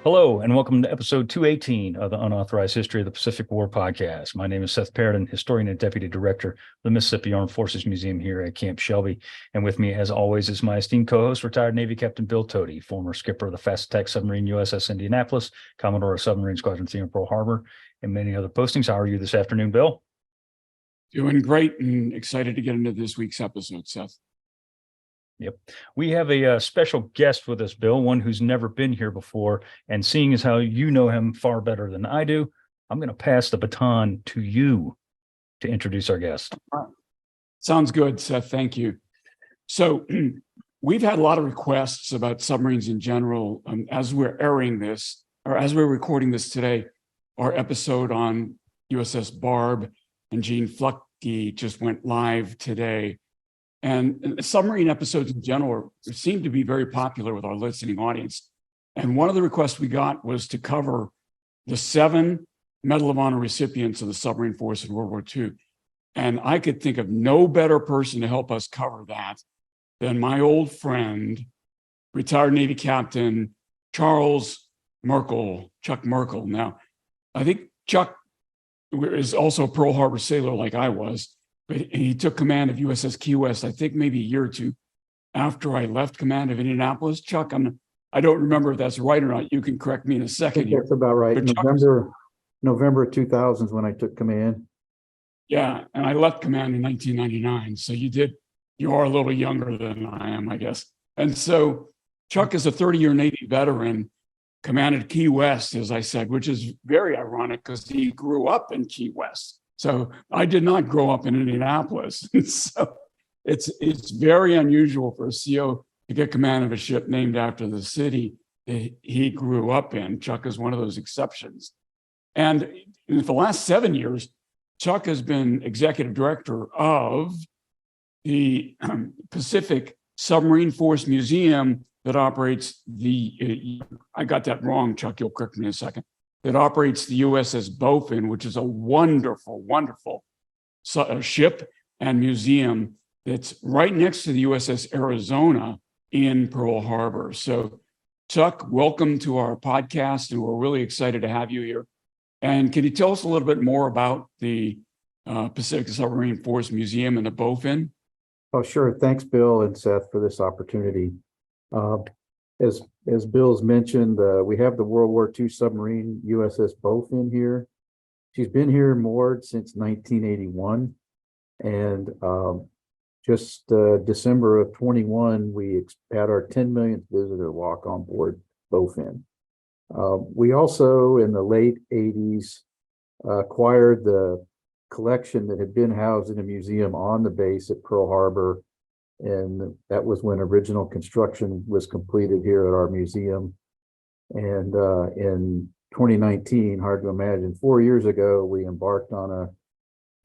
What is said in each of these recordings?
Hello, and welcome to episode 218 of the Unauthorized History of the Pacific War podcast. My name is Seth Perriton, historian and deputy director of the Mississippi Armed Forces Museum here at Camp Shelby. And with me, as always, is my esteemed co-host, retired Navy Captain Bill Tody, former skipper of the fast attack submarine USS Indianapolis, Commodore of Submarine Squadron 3 in Pearl Harbor, and many other postings. How are you this afternoon, Bill? Doing great and excited to get into this week's episode, Seth. Yep. We have a special guest with us, Bill, one who's never been here before. And seeing as how you know him far better than I do, I'm going to pass the baton to you to introduce our guest. Sounds good, Seth. Thank you. So we've had a lot of requests about submarines in general. As we're airing this, or as we're recording this today, our episode on USS Barb and Gene Fluckey just went live today. And submarine episodes in general seem to be very popular with our listening audience. And one of the requests we got was to cover the 7 Medal of Honor recipients of the submarine force in World War II. And I could think of no better person to help us cover that than my old friend, retired Navy Captain Charles Merkel, Chuck Merkel. Now, I think Chuck is also a Pearl Harbor sailor like I was. But he took command of USS Key West, I think maybe a year or two after I left command of Indianapolis. Chuck, I don't remember if that's right or not. You can correct me in a second here. That's about right. November 2000 is when I took command. Yeah, and I left command in 1999. So you are a little younger than I am, I guess. And so Chuck is a 30-year Navy veteran, commanded Key West, as I said, which is very ironic because he grew up in Key West. So I did not grow up in Indianapolis. So it's very unusual for a CO to get command of a ship named after the city that he grew up in. Chuck is one of those exceptions. And in the last 7 years, Chuck has been executive director of the Pacific Submarine Force Museum that operates I got that wrong, Chuck, you'll correct me in a second. That operates the USS Bowfin, which is a wonderful, wonderful ship and museum that's right next to the USS Arizona in Pearl Harbor. So, Chuck, welcome to our podcast, and we're really excited to have you here. And can you tell us a little bit more about the Pacific Submarine Force Museum and the Bowfin? Oh, sure. Thanks, Bill and Seth, for this opportunity. As Bill's mentioned, we have the World War II submarine USS Bowfin here. She's been here moored since 1981. And just December of 21, we had our 10 millionth visitor walk on board Bowfin. We also, in the late 80s, acquired the collection that had been housed in a museum on the base at Pearl Harbor. And that was when original construction was completed here at our museum. And in 2019, hard to imagine, 4 years ago, we embarked on a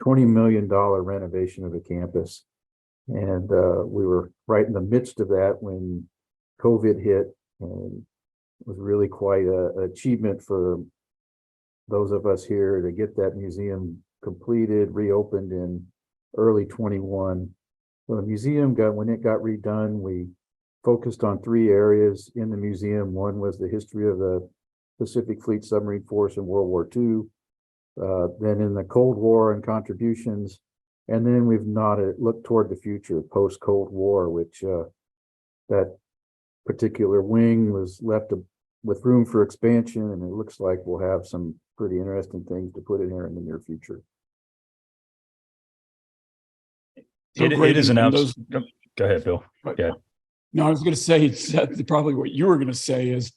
$20 million renovation of the campus. And we were right in the midst of that when COVID hit. And it was really quite an achievement for those of us here to get that museum completed, reopened in early 21. Well, the museum when it got redone, we focused on 3 areas in the museum. One was the history of the Pacific Fleet Submarine Force in World War II, then in the Cold War and contributions, and then we've looked toward the future, post-Cold War, which that particular wing was left with room for expansion, and it looks like we'll have some pretty interesting things to put in here in the near future. It is announced. Go ahead, Bill. Yeah. No, I was going to say, Seth, probably what you were going to say is,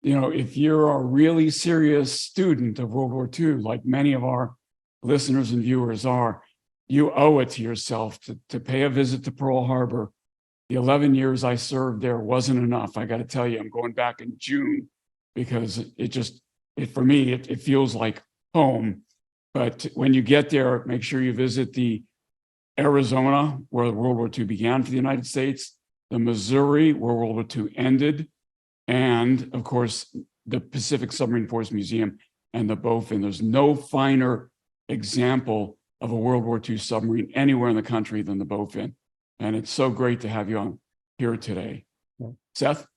if you're a really serious student of World War II, like many of our listeners and viewers are, you owe it to yourself to pay a visit to Pearl Harbor. The 11 years I served there wasn't enough. I got to tell you, I'm going back in June because for me, it feels like home. But when you get there, make sure you visit the Arizona, where World War II began for the United States, the Missouri, where World War II ended, and of course, the Pacific Submarine Force Museum and the Bowfin. There's no finer example of a World War II submarine anywhere in the country than the Bowfin. And it's so great to have you on here today. Seth?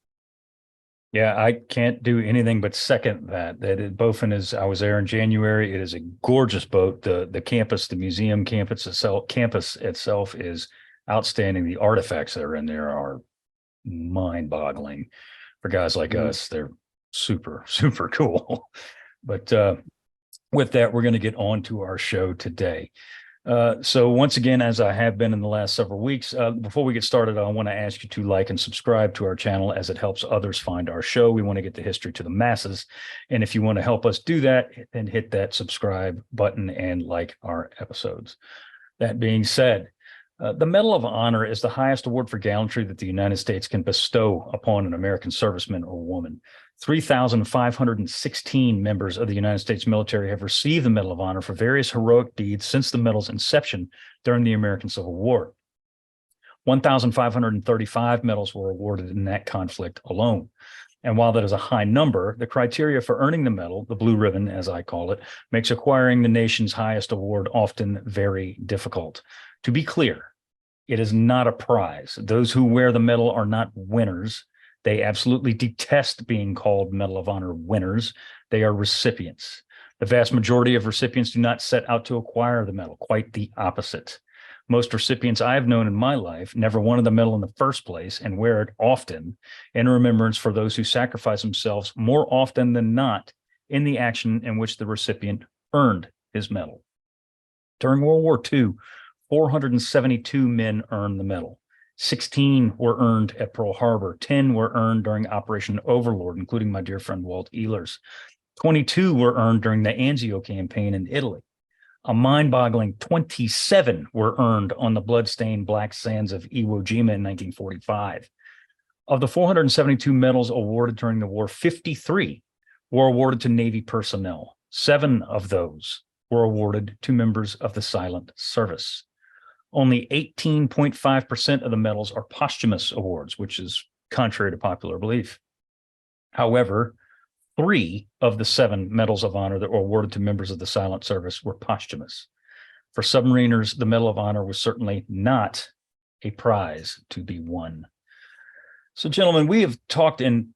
Yeah, I can't do anything but second that. Bowfin is. I was there in January. It is a gorgeous boat. The campus, the museum campus itself is outstanding. The artifacts that are in there are mind-boggling for guys like us. They're super, super cool. But with that, we're going to get on to our show today. So once again, as I have been in the last several weeks, before we get started, I want to ask you to like and subscribe to our channel as it helps others find our show. We want to get the history to the masses. And if you want to help us do that, then hit that subscribe button and like our episodes. That being said, the Medal of Honor is the highest award for gallantry that the United States can bestow upon an American serviceman or woman. 3,516 members of the United States military have received the Medal of Honor for various heroic deeds since the medal's inception during the American Civil War. 1,535 medals were awarded in that conflict alone. And while that is a high number, the criteria for earning the medal, the blue ribbon, as I call it, makes acquiring the nation's highest award often very difficult. To be clear, it is not a prize. Those who wear the medal are not winners. They absolutely detest being called Medal of Honor winners. They are recipients. The vast majority of recipients do not set out to acquire the medal, quite the opposite. Most recipients I have known in my life never wanted the medal in the first place and wear it often in remembrance for those who sacrifice themselves more often than not in the action in which the recipient earned his medal. During World War II, 472 men earned the medal. 16 were earned at Pearl Harbor. 10 were earned during Operation Overlord, including my dear friend Walt Ehlers. 22 were earned during the Anzio campaign in Italy. A mind-boggling 27 were earned on the blood-stained black sands of Iwo Jima in 1945. Of the 472 medals awarded during the war, 53 were awarded to Navy personnel. 7 of those were awarded to members of the silent service. Only 18.5% of the medals are posthumous awards, which is contrary to popular belief. However, 3 of the 7 medals of honor that were awarded to members of the silent service were posthumous. For submariners, the Medal of Honor was certainly not a prize to be won. So, gentlemen, we have talked in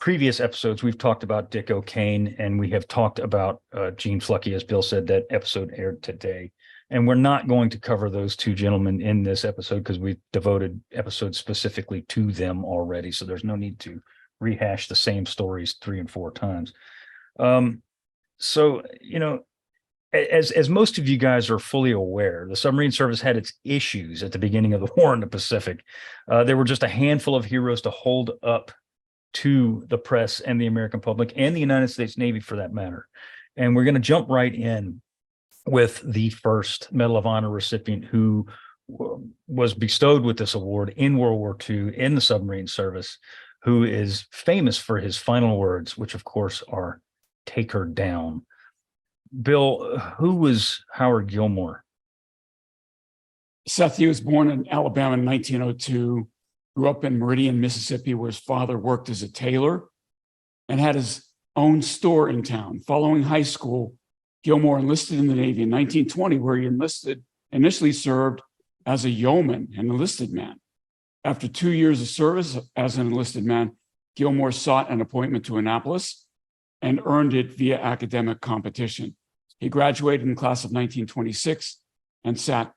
previous episodes, we've talked about Dick O'Kane, and we have talked about Gene Fluckey, as Bill said. That episode aired today. And we're not going to cover those two gentlemen in this episode because we've devoted episodes specifically to them already. So there's no need to rehash the same stories 3 and 4 times. So, you know, as most of you guys are fully aware, the submarine service had its issues at the beginning of the war in the Pacific. There were just a handful of heroes to hold up to the press and the American public and the United States Navy, for that matter. And we're going to jump right in with the first Medal of Honor recipient who was bestowed with this award in World War II in the submarine service, who is famous for his final words, which of course are "take her down." Bill, who was Howard Gilmore? Seth, he was born in Alabama in 1902, grew up in Meridian, Mississippi, where his father worked as a tailor and had his own store in town. Following high school, Gilmore enlisted in the Navy in 1920, where he initially served as a yeoman, an enlisted man. After 2 years of service as an enlisted man, Gilmore sought an appointment to Annapolis and earned it via academic competition. He graduated in the class of 1926 and sat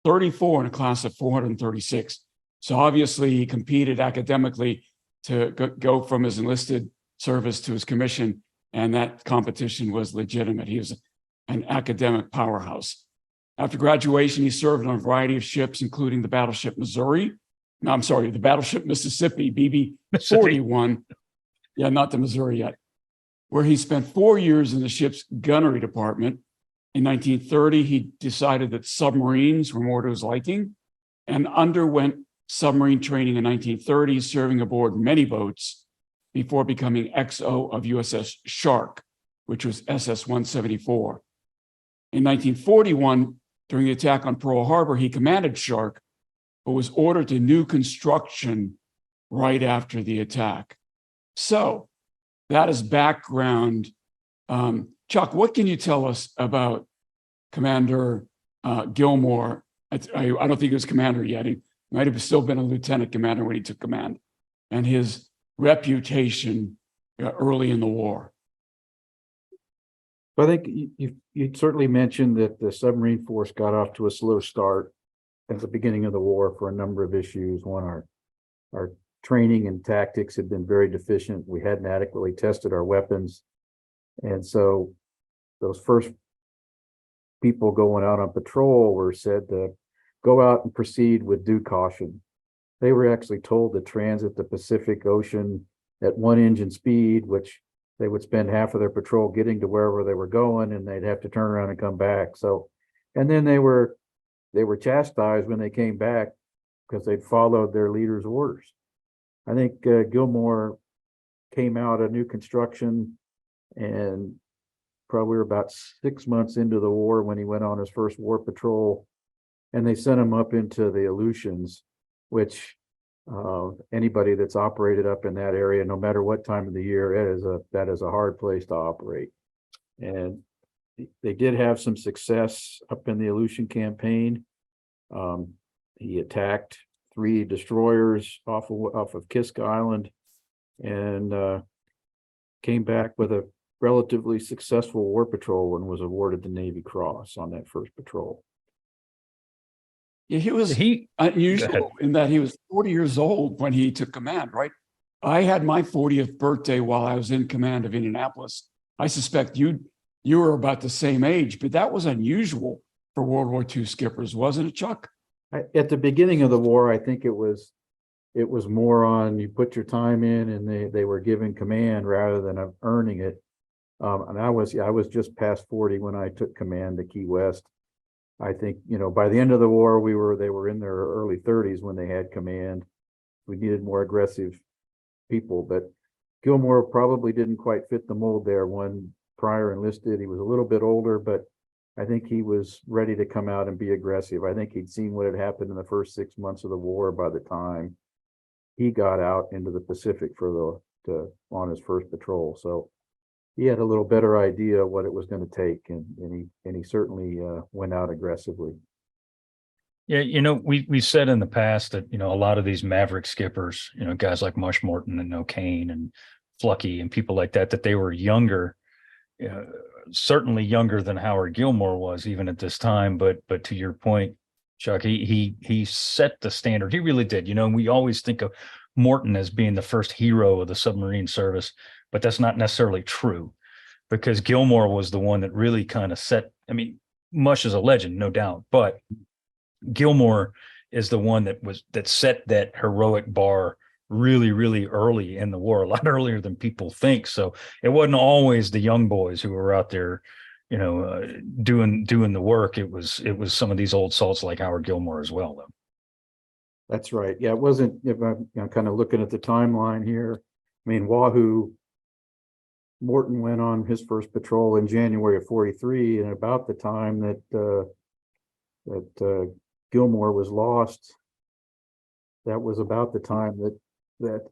34 in a class of 436. So obviously he competed academically to go from his enlisted service to his commission, and that competition was legitimate. He was an academic powerhouse. After graduation, he served on a variety of ships, including the battleship the battleship Mississippi, BB-41. Yeah, not the Missouri yet, where he spent 4 years in the ship's gunnery department. In 1930, he decided that submarines were more to his liking and underwent submarine training in 1930, serving aboard many boats before becoming XO of USS Shark, which was SS-174. In 1941, during the attack on Pearl Harbor, he commanded Shark, but was ordered to new construction right after the attack. So that is background. Chuck, what can you tell us about Commander Gilmore? I don't think he was commander yet. He might have still been a lieutenant commander when he took command, and his reputation early in the war? I think you certainly mentioned that the submarine force got off to a slow start at the beginning of the war for a number of issues. One, our training and tactics had been very deficient. We hadn't adequately tested our weapons. And so those first people going out on patrol were said to go out and proceed with due caution. They were actually told to transit the Pacific Ocean at 1 engine speed, which they would spend half of their patrol getting to wherever they were going, and they'd have to turn around and come back. So, and then they were chastised when they came back because they'd followed their leader's orders. I think Gilmore came out of new construction and probably were about 6 months into the war when he went on his first war patrol, and they sent him up into the Aleutians, which anybody that's operated up in that area, no matter what time of the year, that is a hard place to operate. And they did have some success up in the Aleutian campaign. He attacked 3 destroyers off of Kisk Island and came back with a relatively successful war patrol and was awarded the Navy Cross on that first patrol. Yeah, he was unusual in that he was 40 years old when he took command, right? I had my 40th birthday while I was in command of Indianapolis. I suspect you were about the same age, but that was unusual for World War II skippers, wasn't it, Chuck? At the beginning of the war, I think it was more on you put your time in and they were given command rather than earning it. And I was just past 40 when I took command to Key West. I think, by the end of the war, they were in their early 30s when they had command. We needed more aggressive people, but Gilmore probably didn't quite fit the mold there. When Pryor enlisted, he was a little bit older, but I think he was ready to come out and be aggressive. I think he'd seen what had happened in the first 6 months of the war by the time he got out into the Pacific on his first patrol. So he had a little better idea of what it was going to take, and he certainly went out aggressively. Yeah, we said in the past that a lot of these maverick skippers, guys like Mush Morton and O'Kane and Flucky and people like that they were younger, certainly younger than Howard Gilmore was even at this time. But to your point, Chuck, he set the standard. He really did. We always think of Morton as being the first hero of the submarine service, but that's not necessarily true, because Gilmore was the one that really kind of set. I mean, Mush is a legend, no doubt, but Gilmore is the one that set that heroic bar really, really early in the war, a lot earlier than people think. So it wasn't always the young boys who were out there, doing the work. It was some of these old salts like Howard Gilmore as well, though. That's right. Yeah, it wasn't. If I'm kind of looking at the timeline here, I mean, Morton went on his first patrol in January of *43, and about the time that Gilmore was lost, that was about the time that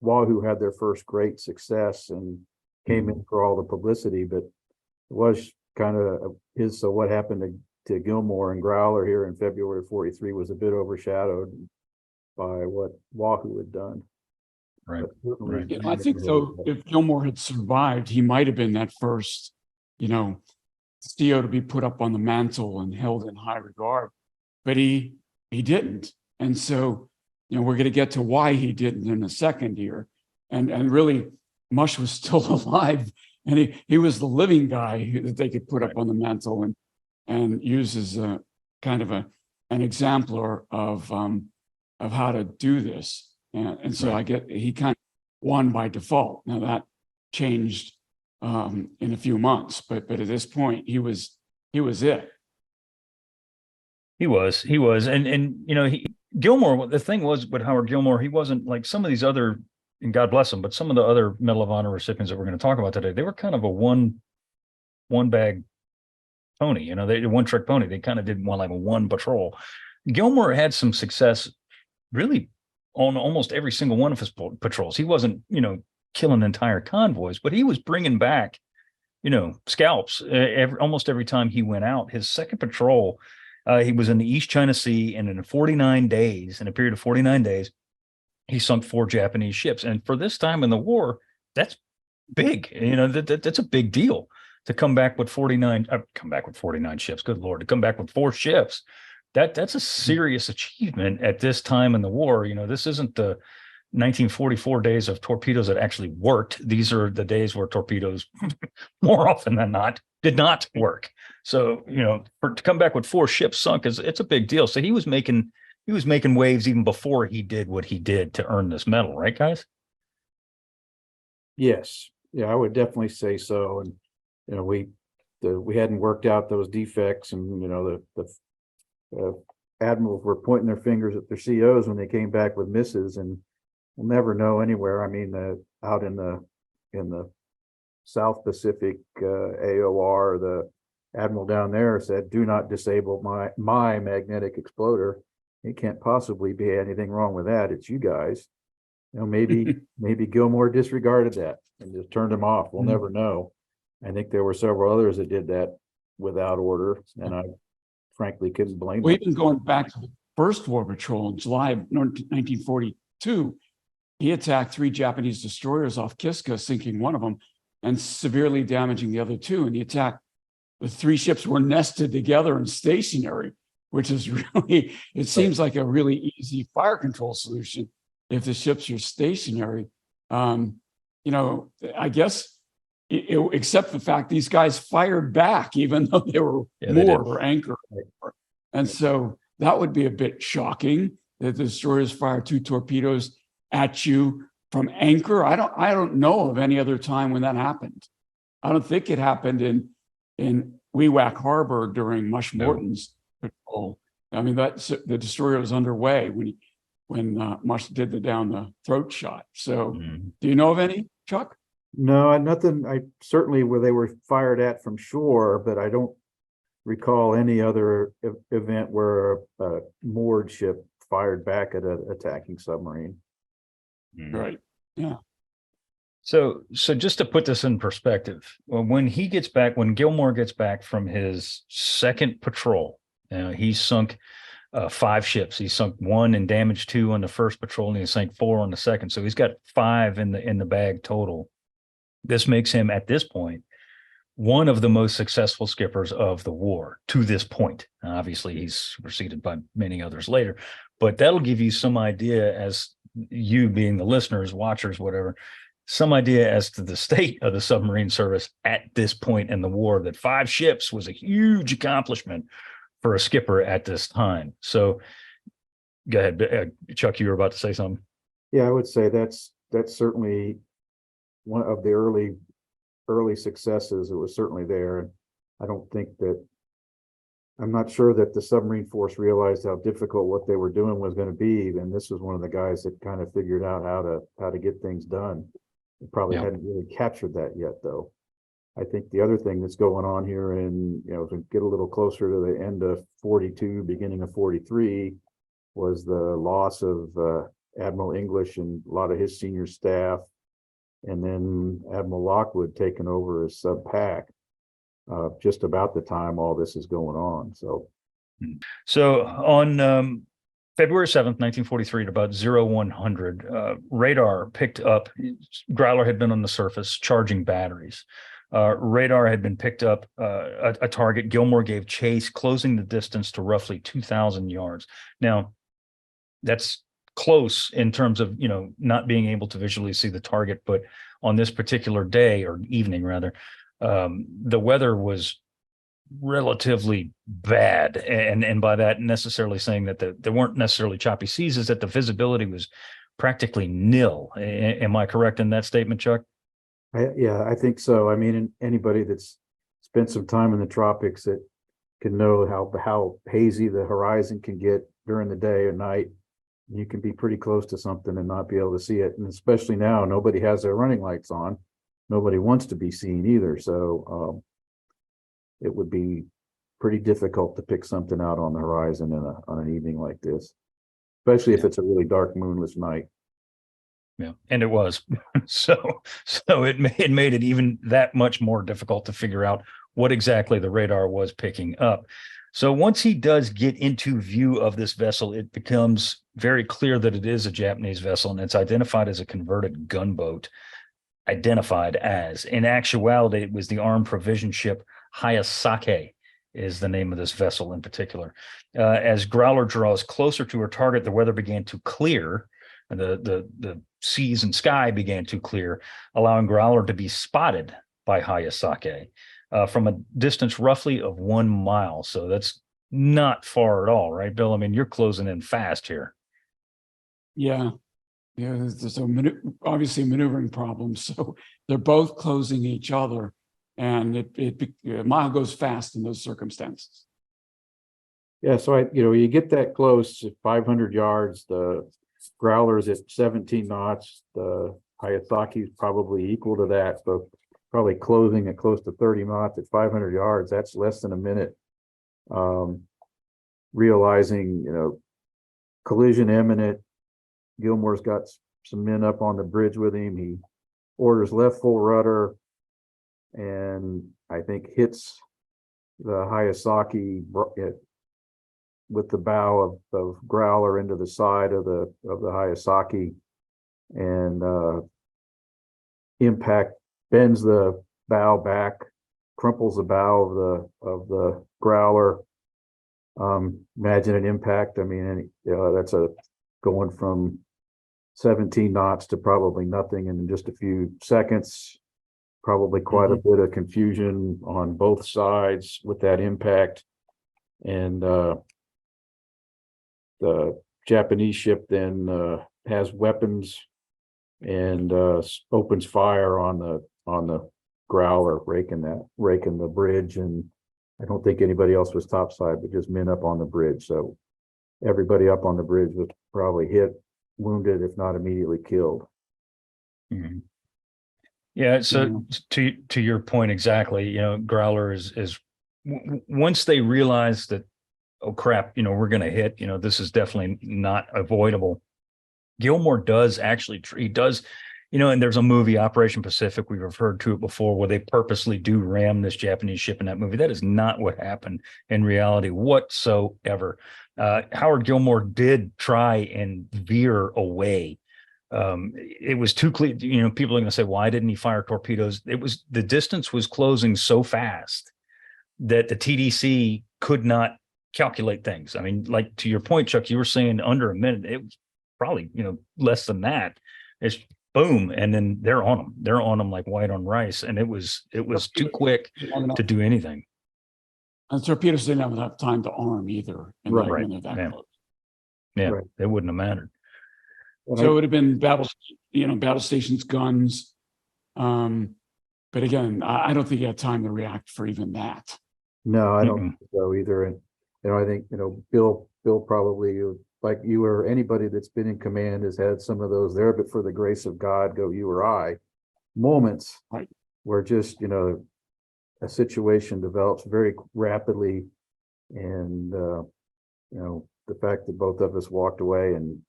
Wahoo had their first great success and came in for all the publicity. But it was kind of his. So what happened to Gilmore and Growler here in February of '43 was a bit overshadowed by what Wahoo had done. Right. Right. Yeah, I think so. If Gilmore had survived, he might have been that first, CO to be put up on the mantle and held in high regard, but he didn't. And so, we're going to get to why he didn't in a second here. And really, Mush was still alive, and he was the living guy that they could put up on the mantle and use as a kind of an exemplar of how to do this. And so he kind of won by default. Now that changed in a few months, but at this point he was it. He was, and Gilmore. The thing was with Howard Gilmore, he wasn't like some of these other, and God bless him, but some of the other Medal of Honor recipients that we're going to talk about today, they were kind of a one bag pony. They one trick pony. They kind of did like a one patrol. Gilmore had some success, really, on almost every single one of his patrols. He wasn't, killing entire convoys, but he was bringing back, scalps almost every time he went out. His second patrol, he was in the East China Sea, and in a period of 49 days, he sunk 4 Japanese ships. And for this time in the war, that's big. That's a big deal to come back with 49 ships. Good Lord, to come back with 4 ships. That's a serious achievement at this time in the war. This isn't the 1944 days of torpedoes that actually worked. These are the days where torpedoes, more often than not, did not work. So, to come back with 4 ships sunk it's a big deal. So he was making waves even before he did what he did to earn this medal, right, guys? Yes. Yeah, I would definitely say so. And, we hadn't worked out those defects, and, the admirals were pointing their fingers at their COs when they came back with misses, and we'll never know anywhere. I mean, out in the South Pacific, AOR, the admiral down there said, "Do not disable my magnetic exploder. It can't possibly be anything wrong with that. It's you guys." Maybe Gilmore disregarded that and just turned him off. We'll never know. I think there were several others that did that without order, and I frankly couldn't blame them. Even going back to the first war patrol in July of 1942, he attacked 3 Japanese destroyers off Kiska, sinking one of them and severely damaging the other 2. And the 3 ships were nested together and stationary, which is really, it seems like a really easy fire control solution if the ships are stationary. I guess, except the fact these guys fired back, even though they were moored or anchored. And so that would be a bit shocking that the destroyers fire 2 torpedoes at you from anchor. I don't know of any other time when that happened. I don't think it happened in Wewak Harbor during Mush Morton's patrol. I mean, the destroyer was underway when Mush did the down the throat shot. So, do you know of any, Chuck? No, nothing. I certainly where they were fired at from shore, but I don't recall any other event where a moored ship fired back at an attacking submarine. Right. Yeah. So just to put this in perspective, when Gilmore gets back from his second patrol, he sunk 5 ships. He sunk 1 and damaged 2 on the first patrol, and he sank 4 on the second. So he's got 5 in the bag total. This makes him, at this point, one of the most successful skippers of the war to this point. Now, obviously, he's superseded by many others later, but that'll give you some idea, as you being the listeners, watchers, whatever, some idea as to the state of the submarine service at this point in the war, that 5 ships was a huge accomplishment for a skipper at this time. So go ahead, Chuck, you were about to say something. Yeah, I would say that's certainly one of the early successes. It was certainly there. And I'm not sure that the submarine force realized how difficult what they were doing was going to be. And this was one of the guys that kind of figured out how to get things done. They probably hadn't really captured that yet, though. I think the other thing that's going on here, and to get a little closer to the end of 42, beginning of 43, was the loss of Admiral English and a lot of his senior staff, and then Admiral Lockwood taking over as sub-pack just about the time all this is going on. So on February 7th, 1943, at about 0100, radar picked up, Growler had been on the surface charging batteries. Radar had been picked up a target. Gilmore gave chase, closing the distance to roughly 2,000 yards. Now, that's close in terms of, not being able to visually see the target, but on this particular day, or evening rather, the weather was relatively bad. And by that, necessarily saying that there weren't necessarily choppy seas, is that the visibility was practically nil. Am I correct in that statement, Chuck? Yeah, I think so. I mean, anybody that's spent some time in the tropics that can know how hazy the horizon can get during the day or night. You can be pretty close to something and not be able to see it. And especially now, nobody has their running lights on. Nobody wants to be seen either. So it would be pretty difficult to pick something out on the horizon on an evening like this, especially if it's a really dark, moonless night. Yeah, and it was. so it made it even that much more difficult to figure out what exactly the radar was picking up. So once he does get into view of this vessel, it becomes very clear that it is a Japanese vessel, and it's identified as a converted gunboat. Identified as, in actuality, it was the armed provision ship Hayasake is the name of this vessel in particular. As Growler draws closer to her target, the weather began to clear, and the seas and sky began to clear, allowing Growler to be spotted by Hayasake from a distance roughly of 1 mile. So that's not far at all, right, Bill? I mean, you're closing in fast here. Yeah. Yeah, there's obviously maneuvering problems. So they're both closing each other, and a mile goes fast in those circumstances. Yeah, so you get that close at 500 yards. The Growler's at 17 knots. The Hayasaki is probably equal to that, so probably closing at close to 30 knots at 500 yards. That's less than a minute. Realizing, collision imminent. Gilmore's got some men up on the bridge with him. He orders left full rudder, and I think hits the Hayasaki with the bow of Growler into the side of the Hayasaki, and impact bends the bow back, crumples the bow of the Growler. Imagine an impact. I mean, that's going from 17 knots to probably nothing in just a few seconds. Probably quite a bit of confusion on both sides with that impact. And the Japanese ship then has weapons and opens fire on the Growler, raking the bridge. And I don't think anybody else was topside, but just men up on the bridge. So everybody up on the bridge was probably hit, wounded, if not immediately killed. Mm-hmm. Yeah. So to your point exactly, Growler is once they realize that, oh crap, we're going to hit, this is definitely not avoidable. Gilmore does actually, he does, and there's a movie, Operation Pacific, we've referred to it before, where they purposely do ram this Japanese ship in that movie. That is not what happened in reality whatsoever. Howard Gilmore did try and veer away. It was too clear, people are going to say, why didn't he fire torpedoes? The distance was closing so fast that the TDC could not calculate things. I mean, like to your point, Chuck, you were saying under a minute, it was probably, less than that. It's boom. And then they're on them like white on rice. And it was too quick to do anything. And torpedoes didn't have enough time to arm either. Right. Close. Yeah. Right. It wouldn't have mattered. So it would have been battle stations, guns. But again, I don't think he had time to react for even that. No, I don't think so either. And I think Bill probably, like you or anybody that's been in command, has had some of those there, but for the grace of God, go you or I moments, right, where just a situation develops very rapidly, and the fact that both of us walked away and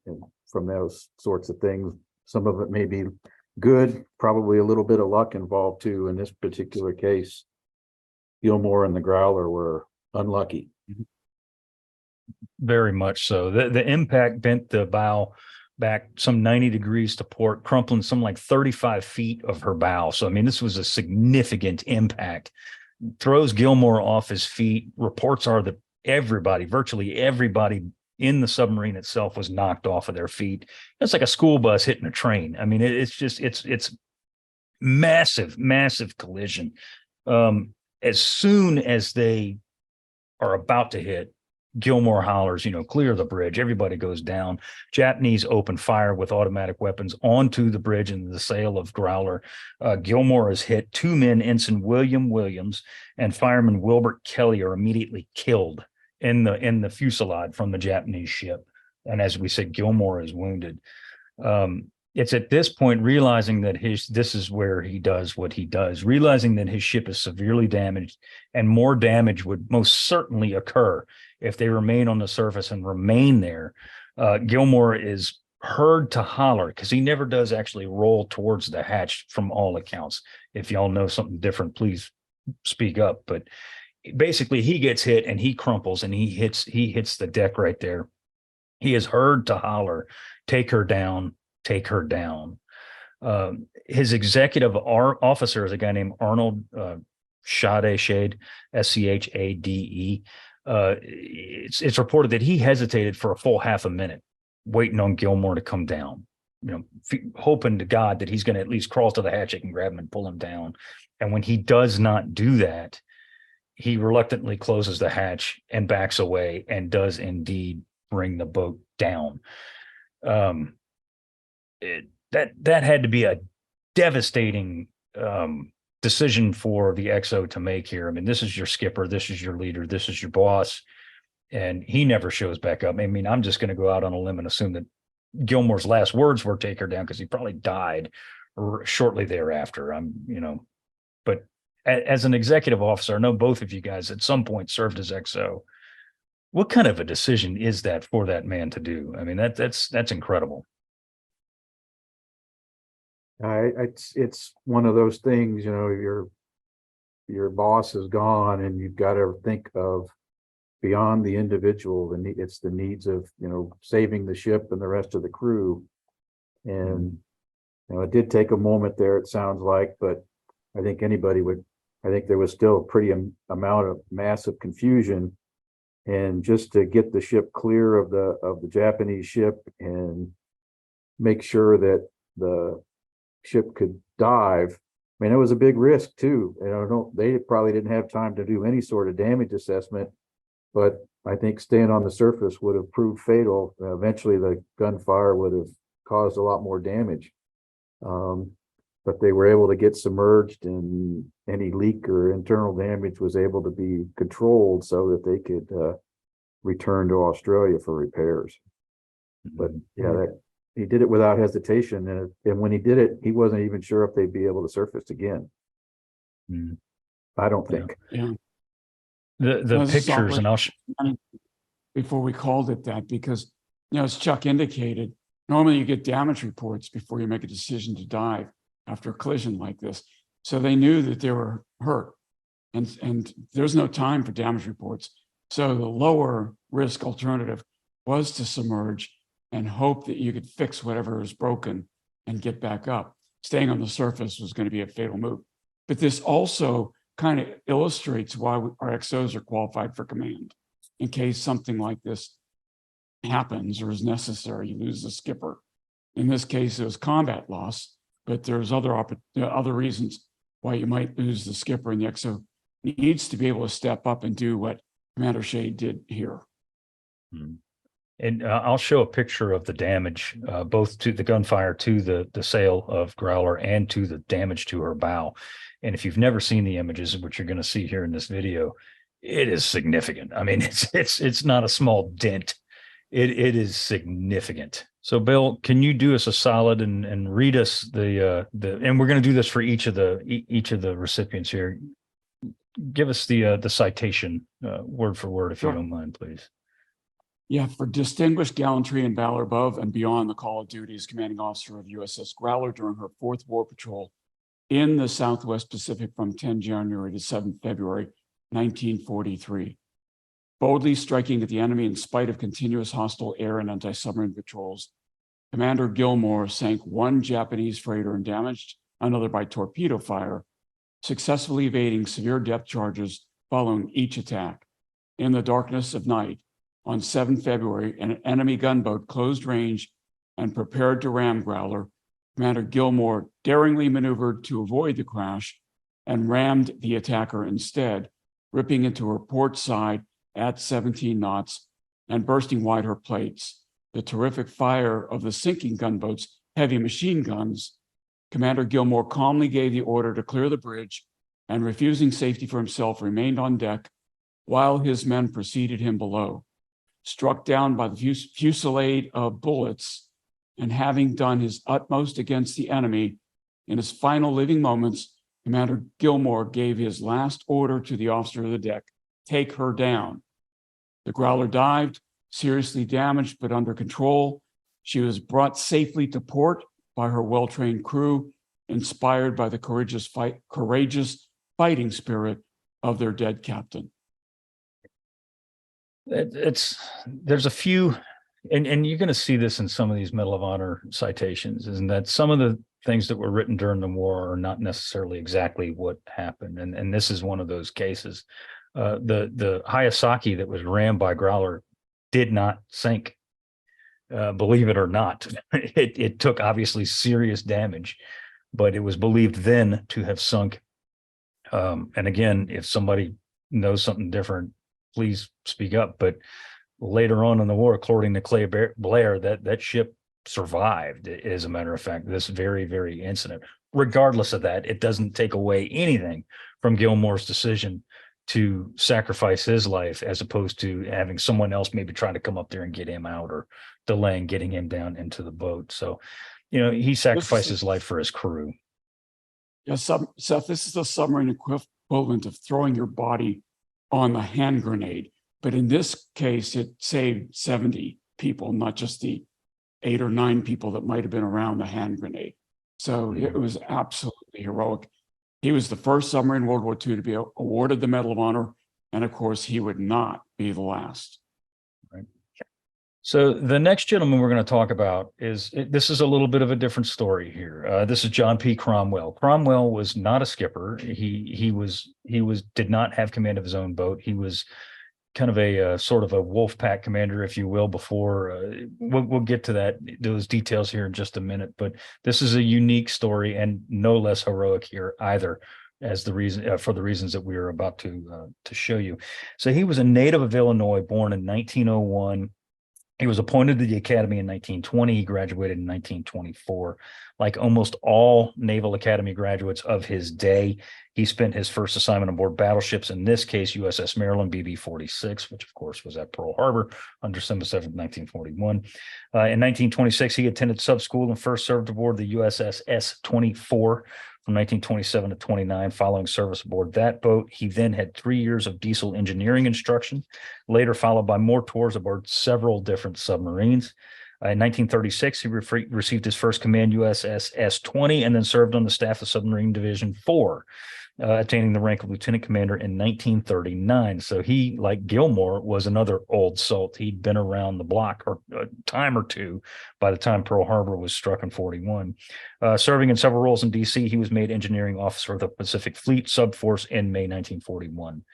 from those sorts of things, some of it may be good, probably a little bit of luck involved too. In this particular case, Gilmore and the Growler were unlucky. Very much so. The impact bent the bow back some 90 degrees to port, crumpling some like 35 feet of her bow. So, I mean, this was a significant impact. Throws Gilmore off his feet. Reports are that virtually everybody in the submarine itself was knocked off of their feet. It's like a school bus hitting a train. I mean, it's massive, massive collision. As soon as they are about to hit, Gilmore hollers, clear the bridge. Everybody goes down. Japanese open fire with automatic weapons onto the bridge and the sail of Growler. Gilmore is hit. 2 men, Ensign William Williams and Fireman Wilbert Kelly, are immediately killed in the fusillade from the Japanese ship. And as we said, Gilmore is wounded. It's at this point, realizing that this is where he does what he does, realizing that his ship is severely damaged, and more damage would most certainly occur if they remain on the surface and remain there. Gilmore is heard to holler, because he never does actually roll towards the hatch from all accounts. If y'all know something different, please speak up. But basically he gets hit and he crumples and he hits the deck right there. He is heard to holler, "Take her down, take her down." His executive officer is a guy named Arnold Shade, Schade. It's reported that he hesitated for a full half a minute, waiting on Gilmore to come down, hoping to God that he's going to at least crawl to the hatch and grab him and pull him down. And when he does not do that, he reluctantly closes the hatch and backs away and does indeed bring the boat down. That had to be a devastating decision for the XO to make here. I mean, this is your skipper, this is your leader, this is your boss, and he never shows back up. I mean, I'm just going to go out on a limb and assume that Gilmore's last words were "take her down," because he probably died shortly thereafter. But as an executive officer, I know both of you guys at some point served as XO. What kind of a decision is that for that man to do? I mean, that's incredible. It's one of those things, your boss is gone, and you've got to think of beyond the individual. It's the needs of saving the ship and the rest of the crew. And it did take a moment there, it sounds like, but I think I think there was still a pretty amount of massive confusion, and just to get the ship clear of the Japanese ship and make sure that the ship could dive. I mean, it was a big risk too. They probably didn't have time to do any sort of damage assessment, but I think staying on the surface would have proved fatal. Eventually the gunfire would have caused a lot more damage. But they were able to get submerged, and any leak or internal damage was able to be controlled so that they could return to Australia for repairs. But yeah, he did it without hesitation, and when he did it, he wasn't even sure if they'd be able to surface again. I don't think. Yeah. The pictures, and before we called it that, because as Chuck indicated, normally you get damage reports before you make a decision to dive after a collision like this. So they knew that they were hurt, and there's no time for damage reports. So the lower risk alternative was to submerge and hope that you could fix whatever is broken and get back up. Staying on the surface was going to be a fatal move. But this also kind of illustrates why our XOs are qualified for command in case something like this happens or is necessary. You lose the skipper. In this case, it was combat loss, but there's other reasons why you might lose the skipper, and the XO needs to be able to step up and do what Commander Shade did here. And I'll show a picture of the damage, both to the gunfire to the sail of Growler and to the damage to her bow. And if you've never seen the images, which you're going to see here in this video, it is significant. I mean, it's not a small dent. It is significant. So, Bill, can you do us a solid and read us the and we're going to do this for each of the recipients here. Give us the citation word for word, if you don't mind, please. Yeah, for distinguished gallantry and valor above and beyond the call of duty as commanding officer of USS Growler during her 4th war patrol in the Southwest Pacific from 10 January to 7 February, 1943. Boldly striking at the enemy in spite of continuous hostile air and anti-submarine patrols, Commander Gilmore sank one Japanese freighter and damaged another by torpedo fire, successfully evading severe depth charges following each attack. In the darkness of night, on 7 February, an enemy gunboat closed range and prepared to ram Growler. Commander Gilmore daringly maneuvered to avoid the crash and rammed the attacker instead, ripping into her port side at 17 knots and bursting wide her plates. The terrific fire of the sinking gunboat's heavy machine guns, Commander Gilmore calmly gave the order to clear the bridge and, refusing safety for himself, remained on deck while his men preceded him below. Struck down by the fusillade of bullets and having done his utmost against the enemy, in his final living moments, Commander Gilmore gave his last order to the officer of the deck: take her down. The Growler dived, seriously damaged but under control. She was brought safely to port by her well-trained crew, inspired by the courageous fighting spirit of their dead captain. There's a few And you're going to see this in some of these Medal of Honor citations, is that some of the things that were written during the war are not necessarily exactly what happened. And this is one of those cases. The Hayasaki that was rammed by Growler did not sink. Believe it or not, it took obviously serious damage, but it was believed then to have sunk. And again, if somebody knows something different, please speak up. But later on in the war, according to Clay Blair, that ship survived, as a matter of fact, this very, very incident. Regardless of that, it doesn't take away anything from Gilmore's decision to sacrifice his life, as opposed to having someone else maybe trying to come up there and get him out, or delaying getting him down into the boat. So, he sacrificed his life for his crew. Yeah, Seth, this is the submarine equivalent of throwing your body on the hand grenade. But in this case, it saved 70 people, not just the 8 or 9 people that might have been around the hand grenade. So it was absolutely heroic. He was the first submarine in World War II to be awarded the Medal of Honor. And of course, he would not be the last. Right. So the next gentleman we're going to talk about this is a little bit of a different story here. This is John P. Cromwell. Cromwell was not a skipper. He did not have command of his own boat. He was kind of a sort of a wolf pack commander, if you will. Before we'll get to those details here in just a minute. But this is a unique story, and no less heroic here either, as the reason for the reasons that we are about to show you. So he was a native of Illinois, born in 1901. He was appointed to the Academy in 1920. He graduated in 1924. Like almost all Naval Academy graduates of his day, he spent his first assignment aboard battleships, in this case, USS Maryland, BB-46, which of course was at Pearl Harbor on December 7th, 1941. In 1926, he attended sub school and first served aboard the USS S-24 from 1927 to 29. Following service aboard that boat, he then had 3 years of diesel engineering instruction, later followed by more tours aboard several different submarines. In 1936, he received his first command USS S-20 and then served on the staff of Submarine Division 4, attaining the rank of lieutenant commander in 1939. So he, like Gilmore, was another old salt. He'd been around the block or a time or two by the time Pearl Harbor was struck in 41. Serving in several roles in D.C., he was made engineering officer of the Pacific Fleet Subforce in May 1941.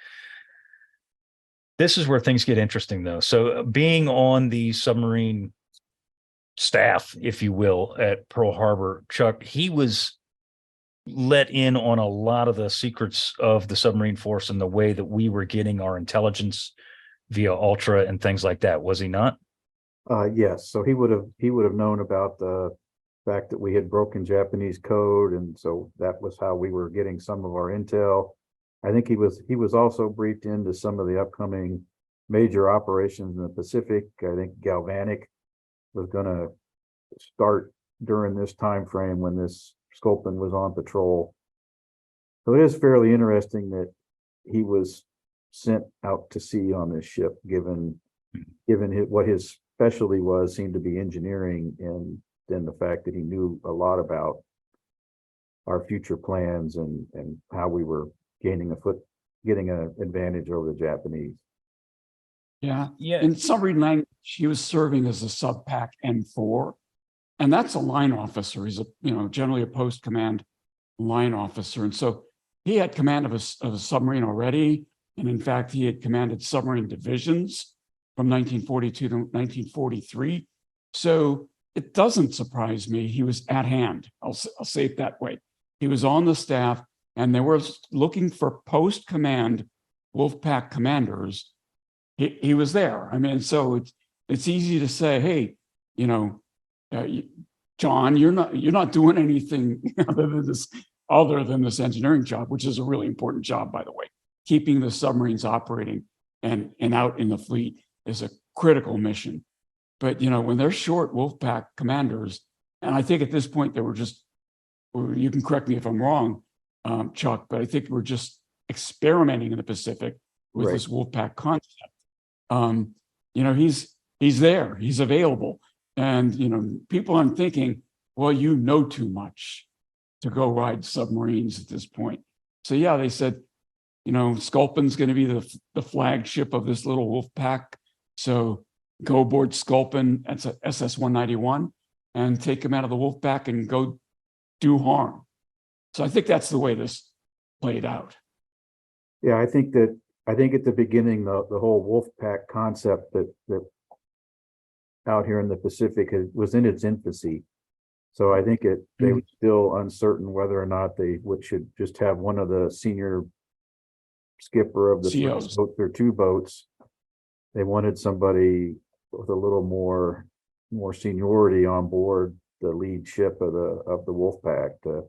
This is where things get interesting, though. So being on the submarine staff, if you will, at Pearl Harbor, Chuck, he was let in on a lot of the secrets of the submarine force and the way that we were getting our intelligence via Ultra and things like that, was he not? Yes. So he would have known about the fact that we had broken Japanese code, and so that was how we were getting some of our intel. I think he was also briefed into some of the upcoming major operations in the Pacific. I think Galvanic was going to start during this time frame when this Sculpin was on patrol. So it is fairly interesting that he was sent out to sea on this ship, given what his specialty was, seemed to be engineering, and then the fact that he knew a lot about our future plans and how we were getting an advantage over the Japanese. Yeah. In submarine language, he was serving as a sub-pack N4, and that's a line officer. He's generally a post-command line officer, and so he had command of a submarine already, and in fact, he had commanded submarine divisions from 1942 to 1943. So it doesn't surprise me he was at hand. I'll say it that way. He was on the staff, and they were looking for post-command Wolfpack commanders. He was there. I mean, so it's easy to say, hey, John, you're not doing anything other than this engineering job, which is a really important job, by the way. Keeping the submarines operating and out in the fleet is a critical mission. But when they're short Wolfpack commanders, and I think at this point they were just, you can correct me if I'm wrong, Chuck, but I think we're just experimenting in the Pacific with this Wolfpack concept. He's there, he's available. And, people aren't thinking, well, you know too much to go ride submarines at this point. So yeah, they said, Sculpin's going to be the flagship of this little Wolfpack. So go aboard Sculpin at SS-191 and take him out of the wolf pack and go do harm. So I think that's the way this played out. Yeah, I think at the beginning, the whole wolf pack concept that out here in the Pacific was in its infancy. So I think they were still uncertain whether or not they should just have one of the senior skipper of the COs. boat or two boats. They wanted somebody with a little more seniority on board the lead ship of the wolf pack to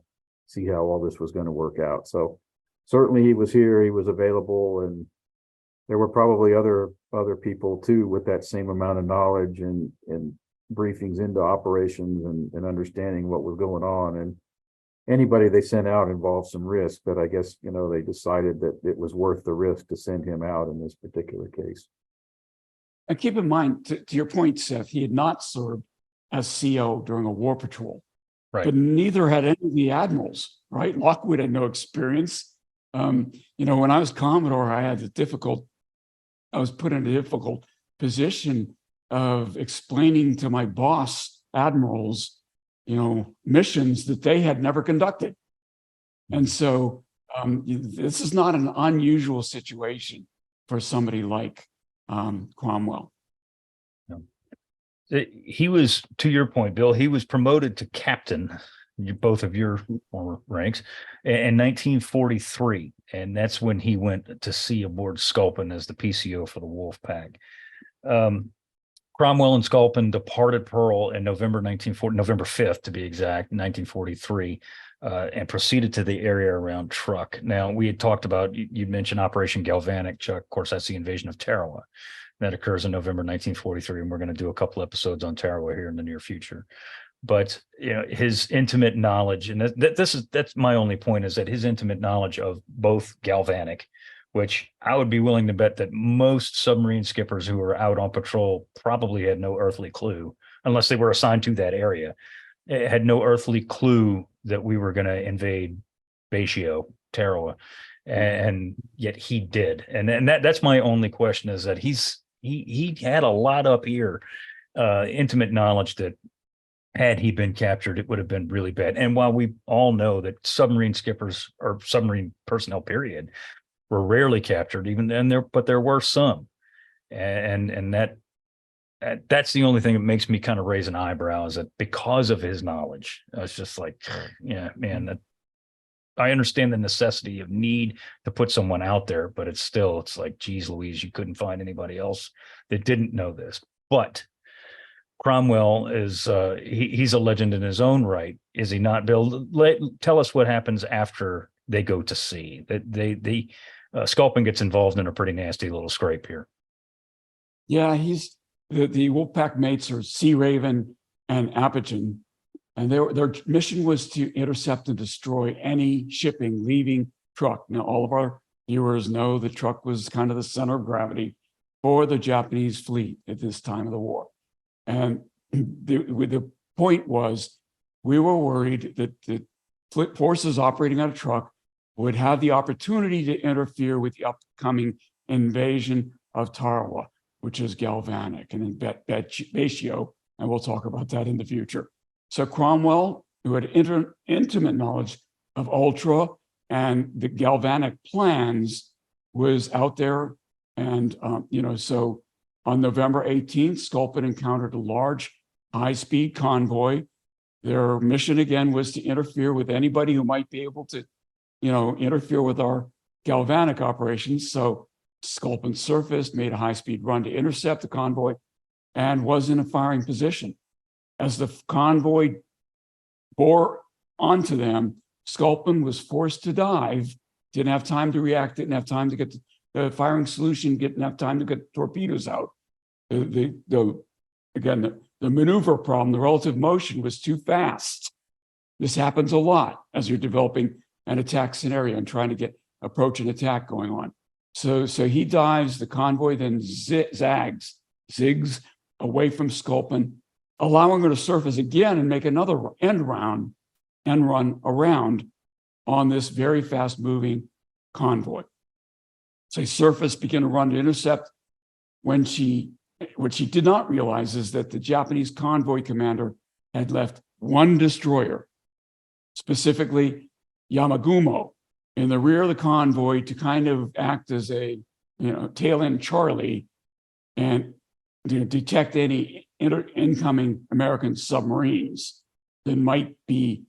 see how all this was going to work out. So certainly he was here, he was available, and there were probably other people too with that same amount of knowledge and briefings into operations and understanding what was going on. And anybody they sent out involved some risk, but I guess, they decided that it was worth the risk to send him out in this particular case. And keep in mind, to your point, Seth, he had not served as CO during a war patrol, Right. but neither had any of the admirals, right? Lockwood had no experience. When I was Commodore, I was put in a difficult position of explaining to my boss admirals, missions that they had never conducted. And so this is not an unusual situation for somebody like Cromwell. He was, to your point, Bill, he was promoted to captain, both of your former ranks, in 1943. And that's when he went to sea aboard Sculpin as the PCO for the wolf pack. Cromwell and Sculpin departed Pearl in November 5th, to be exact, 1943, and proceeded to the area around Truk. Now, we had talked about, you'd mentioned Operation Galvanic, Chuck. Of course, that's the invasion of Tarawa. That occurs in November 1943, and we're going to do a couple episodes on Tarawa here in the near future. But his intimate knowledge, and that's my only point, is that his intimate knowledge of both Galvanic, which I would be willing to bet that most submarine skippers who were out on patrol probably had no earthly clue, unless they were assigned to that area, had no earthly clue that we were going to invade Batio, Tarawa, and yet he did. And that's my only question, is that he had a lot up here, intimate knowledge that had he been captured, it would have been really bad. And while we all know that submarine skippers or submarine personnel, period, were rarely captured, but there were some, and that's the only thing that makes me kind of raise an eyebrow, is that because of his knowledge, it's just like, yeah, man, I understand the necessity of need to put someone out there, but it's like, geez Louise, you couldn't find anybody else that didn't know this. But Cromwell is he's a legend in his own right, is he not, Bill? Tell us what happens after they go to sea. That Sculpin gets involved in a pretty nasty little scrape here. Yeah, he's the Wolfpack mates are Sea Raven and Apogee, and their mission was to intercept and destroy any shipping leaving Truk. Now, all of our viewers know that Truk was kind of the center of gravity for the Japanese fleet at this time of the war. And the point was, we were worried that the forces operating out of Truk would have the opportunity to interfere with the upcoming invasion of Tarawa, which is Galvanic, and then Batio, and we'll talk about that in the future. So Cromwell, who had intimate knowledge of Ultra and the Galvanic plans, was out there. And, so on November 18th, Sculpin encountered a large high-speed convoy. Their mission, again, was to interfere with anybody who might be able to, interfere with our Galvanic operations. So Sculpin surfaced, made a high-speed run to intercept the convoy, and was in a firing position. As the convoy bore onto them, Sculpin was forced to dive, didn't have time to react, didn't have time to get the firing solution, didn't have time to get torpedoes out. The maneuver problem, the relative motion, was too fast. This happens a lot as you're developing an attack scenario and trying to approach an attack going on. So he dives, the convoy then zigs away from Sculpin, allowing her to surface again and make another end run around on this very fast moving convoy. So he surfaced, began to run to intercept. When she what she did not realize is that the Japanese convoy commander had left one destroyer, specifically Yamagumo, in the rear of the convoy to kind of act as a tail end Charlie and detect any incoming American submarines that might be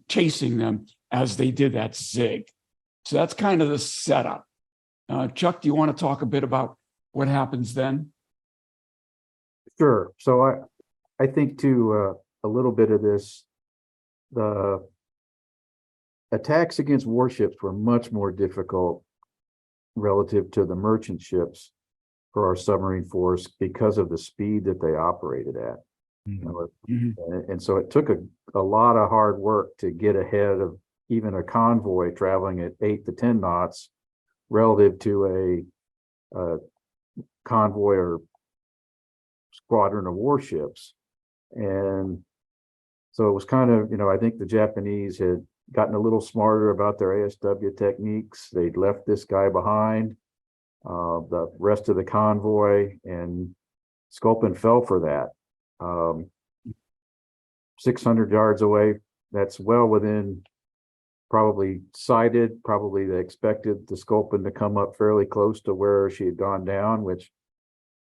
chasing them as they did that zig. So that's kind of the setup. Chuck, do you want to talk a bit about what happens then? Sure. So I think too, a little bit of this, the attacks against warships were much more difficult relative to the merchant ships for our submarine force because of the speed that they operated at. And so it took a lot of hard work to get ahead of even a convoy traveling at 8 to 10 knots relative to a convoy or squadron of warships. And so it was kind of, I think the Japanese had gotten a little smarter about their ASW techniques. They'd left this guy behind, the rest of the convoy, and Sculpin fell for that. 600 yards away, that's well within, probably sighted, probably they expected the Sculpin to come up fairly close to where she had gone down, which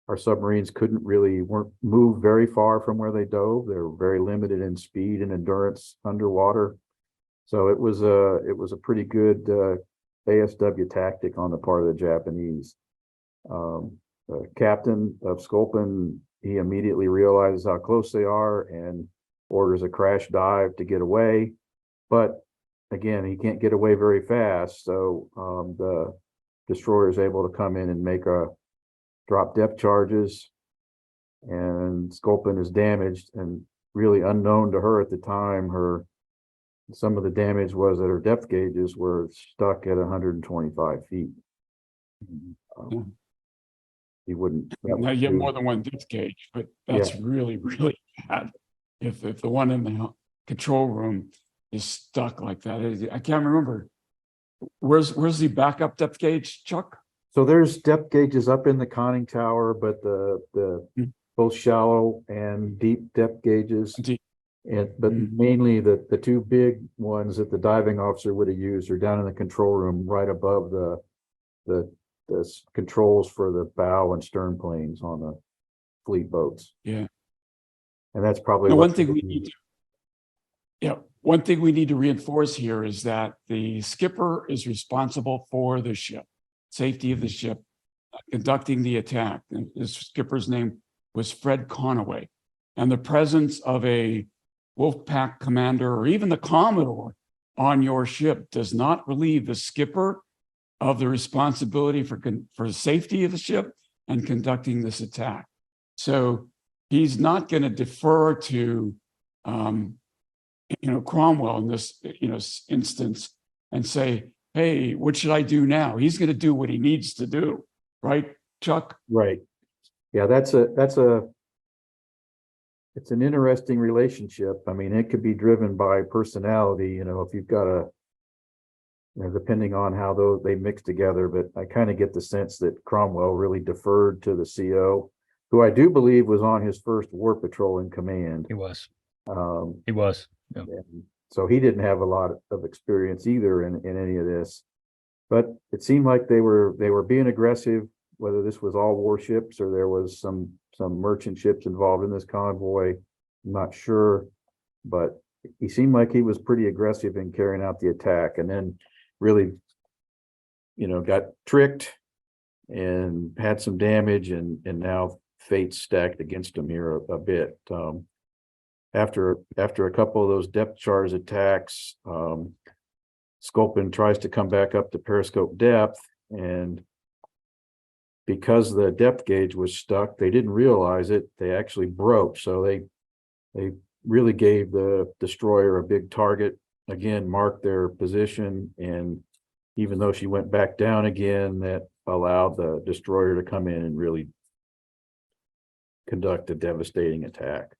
our submarines weren't move very far from where they dove. They were very limited in speed and endurance underwater. So it was a pretty good ASW tactic on the part of the Japanese. The captain of Sculpin, he immediately realizes how close they are and orders a crash dive to get away. But again, he can't get away very fast. So the destroyer is able to come in and make a drop depth charges, and Sculpin is damaged, and really unknown to her at the time, some of the damage was that her depth gauges were stuck at 125 feet. He wouldn't. Now you have more than one depth gauge, but that's really, really bad. If the one in the control room is stuck like that, I can't remember. Where's the backup depth gauge, Chuck? So there's depth gauges up in the conning tower, but the both shallow and deep depth gauges. But mainly the two big ones that the diving officer would have used are down in the control room, right above the controls for the bow and stern planes on the fleet boats. Yeah, and that's probably one thing we need to. One thing we need to reinforce here is that the skipper is responsible for the ship, safety of the ship, conducting the attack. And the skipper's name was Fred Conaway. And the presence of a Wolfpack commander or even the Commodore on your ship does not relieve the skipper of the responsibility for the safety of the ship and conducting this attack. So he's not going to defer to Cromwell in this instance and say, hey, what should I do now? He's going to do what he needs to do, right, Chuck? Right. Yeah, it's an interesting relationship. I mean, it could be driven by personality, if you've got depending on how they mix together, but I kind of get the sense that Cromwell really deferred to the CO, who I do believe was on his first war patrol in command. He was. Yeah. So he didn't have a lot of experience either in any of this, but it seemed like they were being aggressive, whether this was all warships or there was some merchant ships involved in this convoy. I'm not sure, but he seemed like he was pretty aggressive in carrying out the attack, and then really, got tricked and had some damage, and now fate's stacked against him here a bit. After a couple of those depth charge attacks, Sculpin tries to come back up to periscope depth, and because the depth gauge was stuck, they didn't realize it. They actually broke, so they really gave the destroyer a big target. Again, marked their position, and even though she went back down again, that allowed the destroyer to come in and really conduct a devastating attack.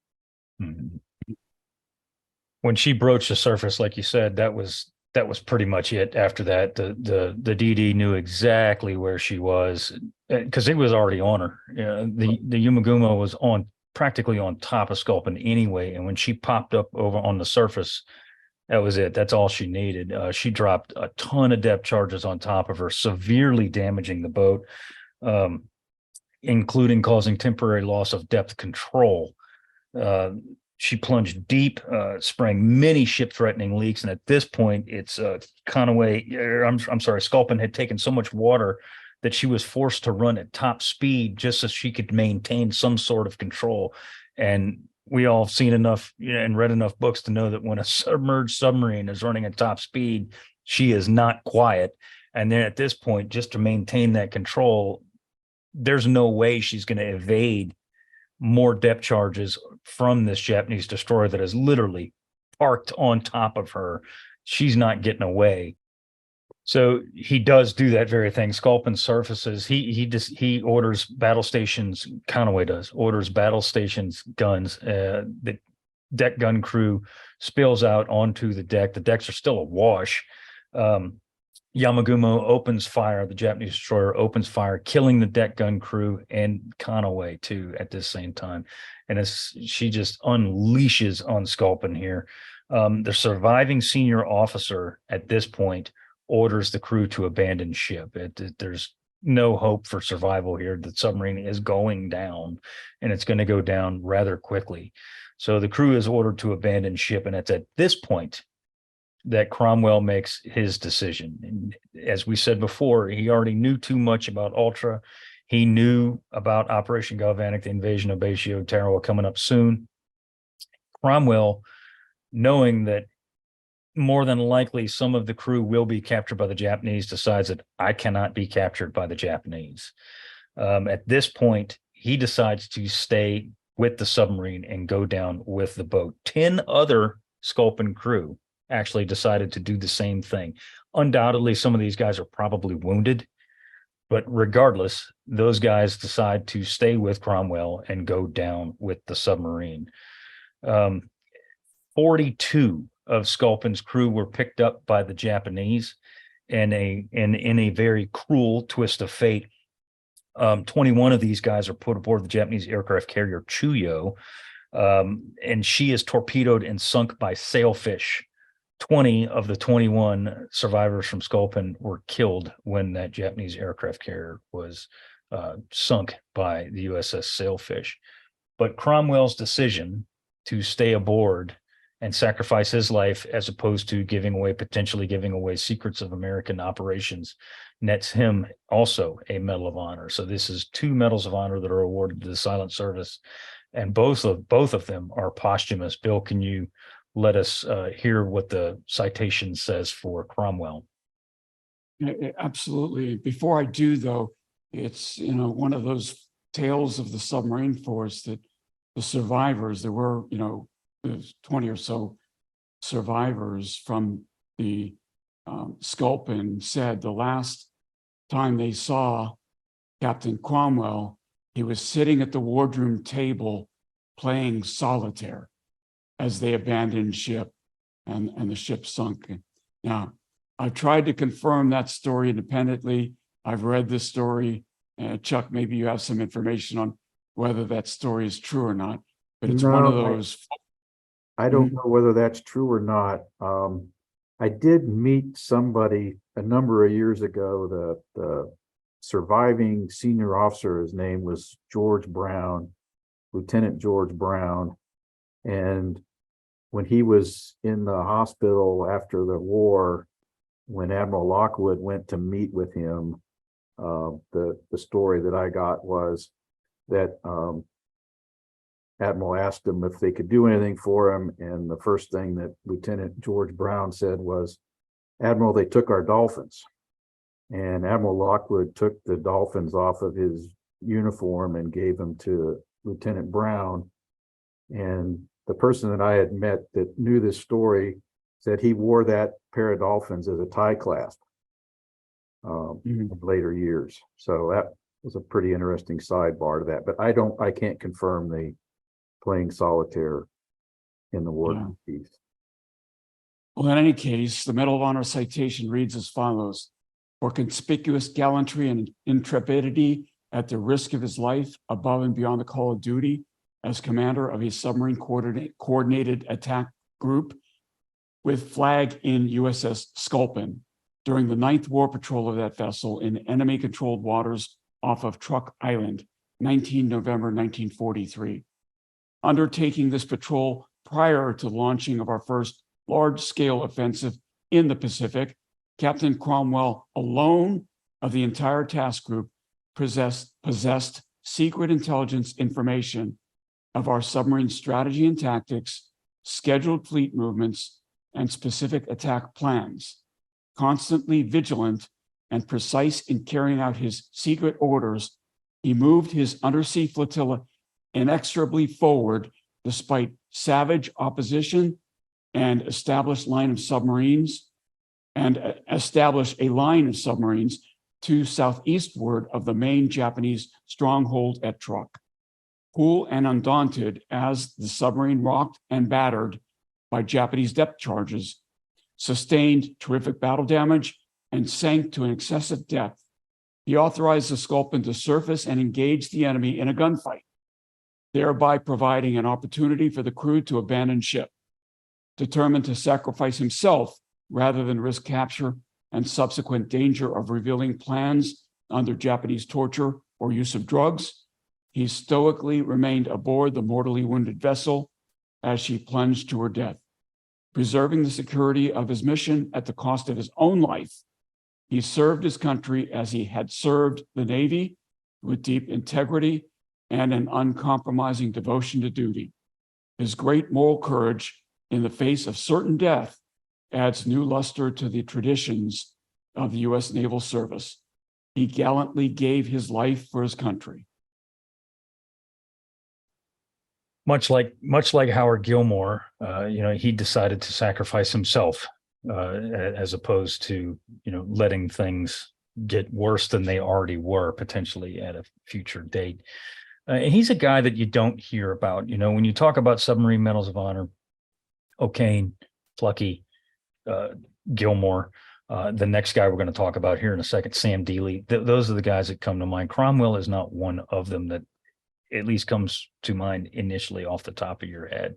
When she broached the surface, like you said, that was pretty much it. After that, the DD knew exactly where she was. because it was already on her. The Yumaguma was on practically on top of Sculpin anyway, and when she popped up over on the surface, that was it. That's all she needed. She dropped a ton of depth charges on top of her, severely damaging the boat, including causing temporary loss of depth control. She plunged deep, spraying many ship-threatening leaks, and at this point, it's Sculpin had taken so much water that she was forced to run at top speed just so she could maintain some sort of control. And we all have seen enough and read enough books to know that when a submerged submarine is running at top speed, she is not quiet. And then at this point, just to maintain that control, there's no way she's going to evade more depth charges from this Japanese destroyer that is literally parked on top of her. She's not getting away. So he does do that very thing. Sculpin surfaces. He orders battle stations. Conaway orders battle stations guns. The deck gun crew spills out onto the deck. The decks are still awash. Yamagumo opens fire. The Japanese destroyer opens fire, killing the deck gun crew and Conaway too at this same time. And she just unleashes on Sculpin here. The surviving senior officer at this point orders the crew to abandon ship. There's no hope for survival here. The submarine is going down, and it's going to go down rather quickly. So the crew is ordered to abandon ship, and it's at this point that Cromwell makes his decision. And as we said before, he already knew too much about Ultra. He knew about Operation Galvanic, the invasion of Baishio Tarawa coming up soon. Cromwell, knowing that more than likely some of the crew will be captured by the Japanese, decides that I cannot be captured by the Japanese. At this point, he decides to stay with the submarine and go down with the boat. 10 other Sculpin crew actually decided to do the same thing. Undoubtedly, some of these guys are probably wounded, but regardless, those guys decide to stay with Cromwell and go down with the submarine. 42 of Sculpin's crew were picked up by the Japanese in a very cruel twist of fate. 21 of these guys are put aboard the Japanese aircraft carrier Chuyo, and she is torpedoed and sunk by sailfish. 20 of the 21 survivors from Sculpin were killed when that Japanese aircraft carrier was sunk by the USS Sailfish. But Cromwell's decision to stay aboard and sacrifice his life as opposed to potentially giving away secrets of American operations nets him also a Medal of Honor. So this is 2 medals of honor that are awarded to the Silent Service, and both of them are posthumous. Bill, can you let us hear what the citation says for Cromwell? Absolutely. Before I do, though, it's one of those tales of the submarine force that the survivors, there were there's 20 or so survivors from the Sculpin, said the last time they saw Captain Cromwell, he was sitting at the wardroom table playing solitaire as they abandoned ship and the ship sunk. Now, I've tried to confirm that story independently. I've read this story. Chuck, maybe you have some information on whether that story is true or not, but it's one of those. I don't know whether that's true or not. I did meet somebody a number of years ago. The surviving senior officer, his name was George Brown, Lieutenant George Brown. And when he was in the hospital after the war, when Admiral Lockwood went to meet with him, the story that I got was that Admiral asked him if they could do anything for him, and the first thing that Lieutenant George Brown said was, "Admiral, they took our dolphins." And Admiral Lockwood took the dolphins off of his uniform and gave them to Lieutenant Brown. And the person that I had met that knew this story said he wore that pair of dolphins as a tie clasp in later years. So that was a pretty interesting sidebar to that. But I can't confirm the playing solitaire in the war piece. Well, in any case, the Medal of Honor citation reads as follows: for conspicuous gallantry and intrepidity at the risk of his life above and beyond the call of duty as commander of a submarine coordinated attack group with flag in USS Sculpin during the 9th war patrol of that vessel in enemy-controlled waters off of Truk Island, 19 November 1943. Undertaking this patrol prior to launching of our first large-scale offensive in the Pacific, Captain Cromwell, alone of the entire task group, possessed secret intelligence information of our submarine strategy and tactics, scheduled fleet movements, and specific attack plans. Constantly vigilant and precise in carrying out his secret orders, he moved his undersea flotilla inexorably forward despite savage opposition and established a line of submarines to southeastward of the main Japanese stronghold at Truk. Cool and undaunted as the submarine rocked and battered by Japanese depth charges, sustained terrific battle damage, and sank to an excessive depth, he authorized the Sculpin to surface and engage the enemy in a gunfight, thereby providing an opportunity for the crew to abandon ship. Determined to sacrifice himself rather than risk capture and subsequent danger of revealing plans under Japanese torture or use of drugs, he stoically remained aboard the mortally wounded vessel as she plunged to her death. Preserving the security of his mission at the cost of his own life, he served his country as he had served the Navy, with deep integrity and an uncompromising devotion to duty. His great moral courage in the face of certain death adds new luster to the traditions of the U.S. Naval Service. He gallantly gave his life for his country. Much like Howard Gilmore, he decided to sacrifice himself as opposed to, letting things get worse than they already were potentially at a future date. And he's a guy that you don't hear about. When you talk about submarine medals of honor, O'Kane, Plucky, Gilmore, the next guy we're going to talk about here in a second, Sam Dealey, those are the guys that come to mind. Cromwell is not one of them that at least comes to mind initially off the top of your head.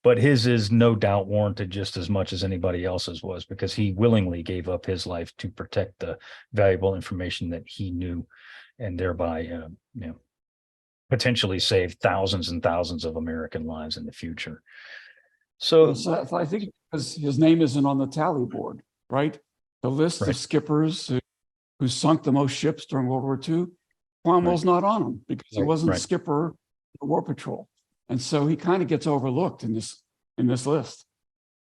But his is no doubt warranted just as much as anybody else's was, because he willingly gave up his life to protect the valuable information that he knew, and thereby, potentially save thousands and thousands of American lives in the future. So I think because his name isn't on the tally board, right? The list of skippers who sunk the most ships during World War II, Cromwell's not on them because he wasn't skipper of the War Patrol. And so he kind of gets overlooked in this list.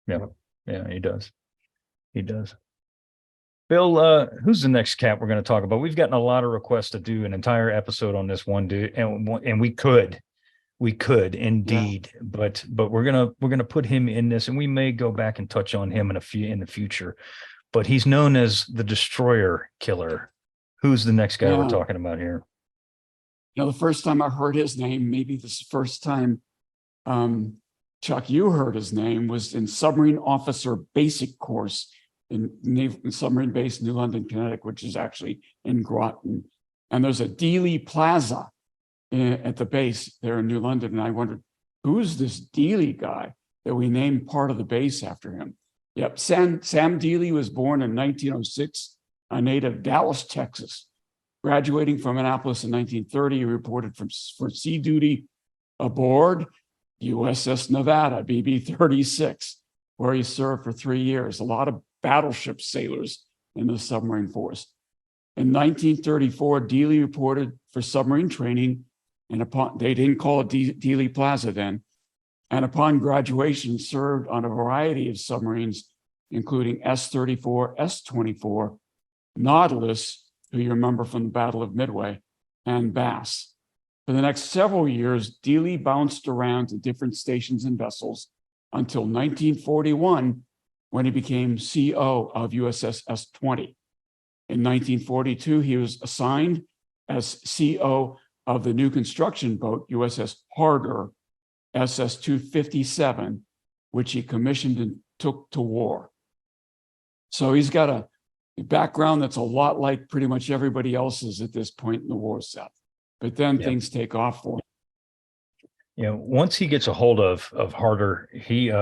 Yeah, he does. He does. Bill, who's the next cat we're going to talk about? We've gotten a lot of requests to do an entire episode on this one dude, and we could indeed, but we're gonna put him in this, and we may go back and touch on him in the future. But he's known as the Destroyer Killer. Who's the next guy we're talking about here? The first time I heard his name, maybe this first time, Chuck, you heard his name, was in Submarine Officer Basic Course in Submarine Base, New London, Connecticut, which is actually in Groton. And there's a Dealey Plaza at the base there in New London. And I wondered, who's this Dealey guy that we named part of the base after him? Yep, Sam Dealey was born in 1906, a native of Dallas, Texas. Graduating from Annapolis in 1930, he reported for sea duty aboard USS Nevada, BB-36, where he served for 3 years. A lot of battleship sailors in the submarine force. In 1934, Dealey reported for submarine training, and they didn't call it Dealey Plaza then, and upon graduation served on a variety of submarines, including S-34, S-24, Nautilus, who you remember from the Battle of Midway, and Bass. For the next several years, Dealey bounced around to different stations and vessels until 1941, when he became CO of USS S-20. In 1942, he was assigned as CO of the new construction boat, USS Harder, SS-257, which he commissioned and took to war. So he's got background that's a lot like pretty much everybody else's at this point in the war, Seth. But then things take off for him. Once he gets a hold of Harder, he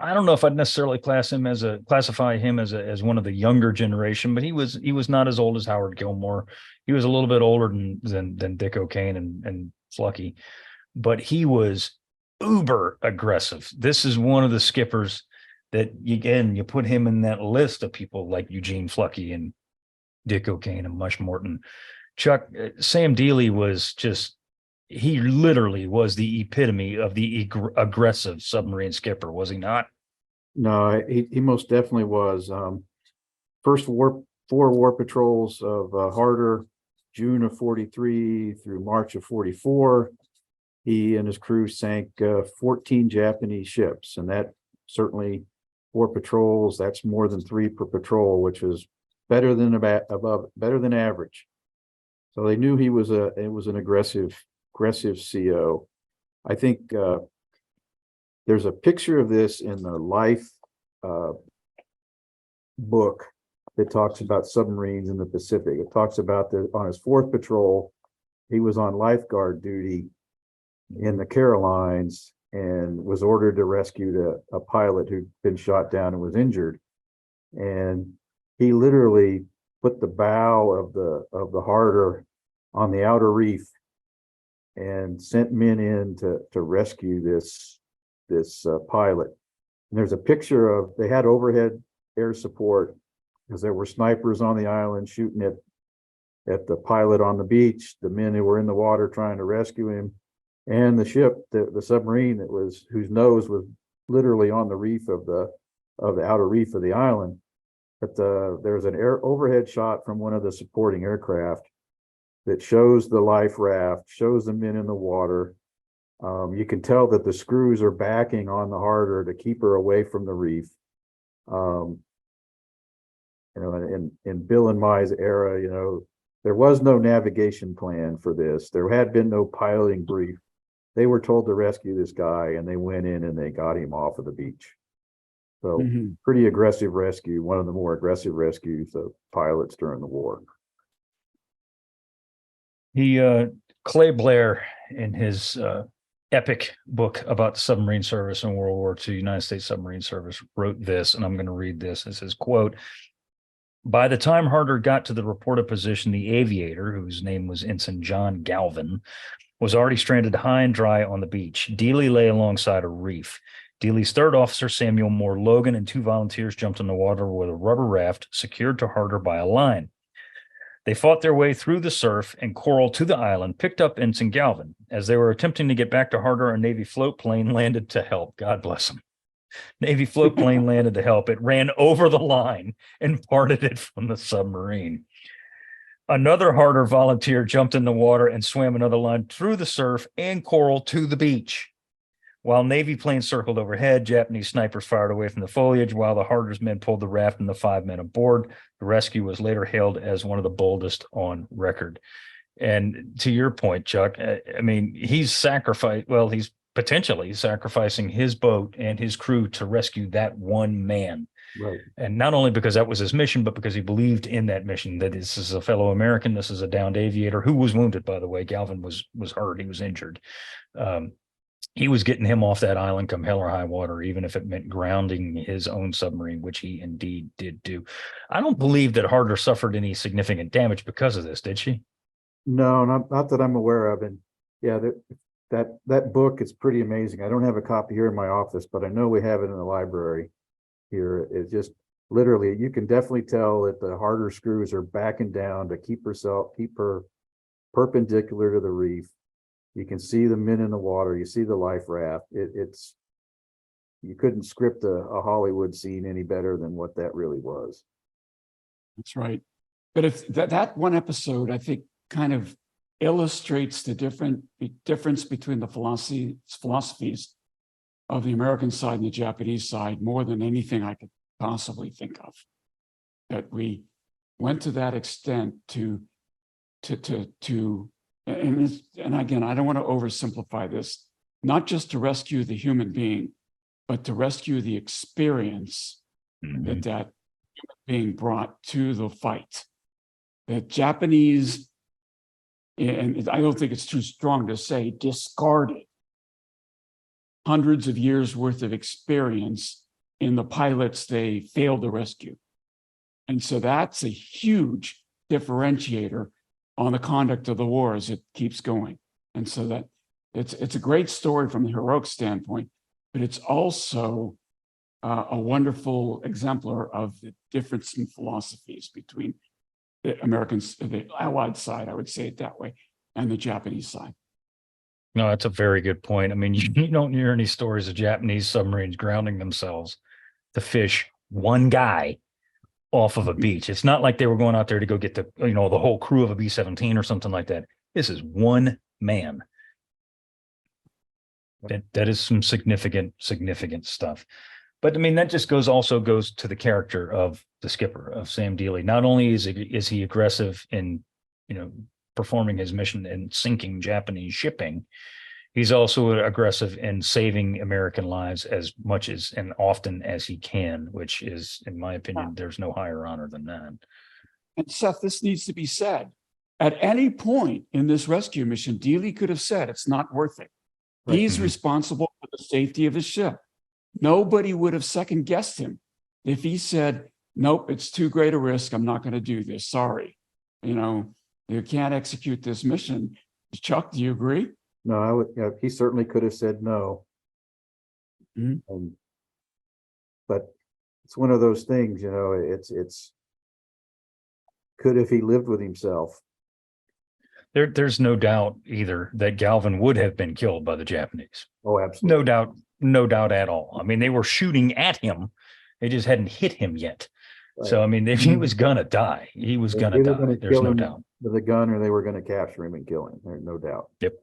I don't know if I'd necessarily classify him as one of the younger generation, but he was not as old as Howard Gilmore. He was a little bit older than Dick O'Kane and Flucky, but he was uber aggressive. This is one of the skippers that you put him in that list of people like Eugene Flucky and Dick O'Kane and Mush Morton. Chuck, Sam Dealey was he literally was the epitome of the aggressive submarine skipper, was he not? No, he most definitely was. First four war patrols of Harder, June of 43 through March of 44. He and his crew sank 14 Japanese ships, and that certainly 4 patrols. That's more than 3 per patrol, which is better than average. So they knew it was an aggressive CO. I think there's a picture of this in the Life book that talks about submarines in the Pacific. It talks about on his 4th patrol, he was on lifeguard duty in the Carolines and was ordered to rescue a pilot who'd been shot down and was injured. And he literally put the bow of the Harder on the outer reef and sent men in to rescue this pilot. And there's a picture they had overhead air support because there were snipers on the island shooting at the pilot on the beach, the men who were in the water trying to rescue him, and the ship, the submarine whose nose was literally on the reef of the outer reef of the island. But there's an overhead shot from one of the supporting aircraft that shows the life raft, shows the men in the water. You can tell that the screws are backing on the Harder to keep her away from the reef. In Bill and Mai's era, there was no navigation plan for this. There had been no piloting brief. They were told to rescue this guy, and they went in and they got him off of the beach. So pretty aggressive rescue, one of the more aggressive rescues of pilots during the war. Clay Blair, in his epic book about the submarine service in World War II, United States Submarine Service, wrote this, and I'm going to read this. It says, quote, "By the time Harder got to the reported position, the aviator, whose name was Ensign John Galvin, was already stranded high and dry on the beach. Dealey lay alongside a reef. Dealey's 3rd officer, Samuel Moore Logan, and 2 volunteers jumped in the water with a rubber raft secured to Harder by a line. They fought their way through the surf and coral to the island, picked up Ensign Galvin. As they were attempting to get back to Harder, a Navy float plane landed to help." God bless them. Navy float plane landed to help. It ran over the line and parted it from the submarine. Another Harder volunteer jumped in the water and swam another line through the surf and coral to the beach. While Navy planes circled overhead, Japanese snipers fired away from the foliage while the Harder's men pulled the raft and the 5 men aboard. The rescue was later hailed as one of the boldest on record. And to your point, Chuck, I mean, he's potentially sacrificing his boat and his crew to rescue that one man. Right. And not only because that was his mission, but because he believed in that mission, that this is a fellow American. This is a downed aviator who was wounded, by the way. Galvin was hurt. He was injured. He was getting him off that island come hell or high water, even if it meant grounding his own submarine, which he indeed did do. I don't believe that Harder suffered any significant damage because of this, did she? No, not that I'm aware of. And yeah, that book is pretty amazing. I don't have a copy here in my office, but I know we have it in the library here. It's just literally, you can definitely tell that the Harder screws are backing down to keep her perpendicular to the reef. You can see the men in the water. You see the life raft. You couldn't script a Hollywood scene any better than what that really was. That's right. But if that one episode, I think, kind of illustrates the difference between the philosophies of the American side and the Japanese side more than anything I could possibly think of. That we went to that extent and again, I don't want to oversimplify this, not just to rescue the human being, but to rescue the experience that being brought to the fight. The Japanese, and I don't think it's too strong to say, discarded hundreds of years worth of experience in the pilots they failed to rescue. And so that's a huge differentiator on the conduct of the war as it keeps going. And so that it's a great story from the heroic standpoint, but it's also a wonderful exemplar of the difference in philosophies between the Americans, the Allied side, I would say it that way, and the Japanese side. No, that's a very good point. I mean, you don't hear any stories of Japanese submarines grounding themselves to fish one guy off of a beach. It's not like they were going out there to go get the whole crew of a B-17 or something like that. This is one man. That is some significant stuff. But I mean, that just also goes to the character of the skipper, of Sam Dealey. Not only is he aggressive in, performing his mission and sinking Japanese shipping, he's also aggressive in saving American lives as much as and often as he can, which is, in my opinion, there's no higher honor than that. And Seth, this needs to be said. At any point in this rescue mission, Dealey could have said it's not worth it. Right. He's responsible for the safety of his ship. Nobody would have second guessed him if he said, nope, it's too great a risk. I'm not going to do this. Sorry. You can't execute this mission. Chuck, do you agree? No, I would. He certainly could have said no. Mm-hmm. But it's one of those things, it's could if he lived with himself. There's no doubt either that Galvin would have been killed by the Japanese. Oh, absolutely. No doubt at all. I mean, they were shooting at him. They just hadn't hit him yet. Right. So, I mean, he was going to die. He was going to die. There's no doubt. With a gun, or they were going to capture him and kill him. There's no doubt. Yep.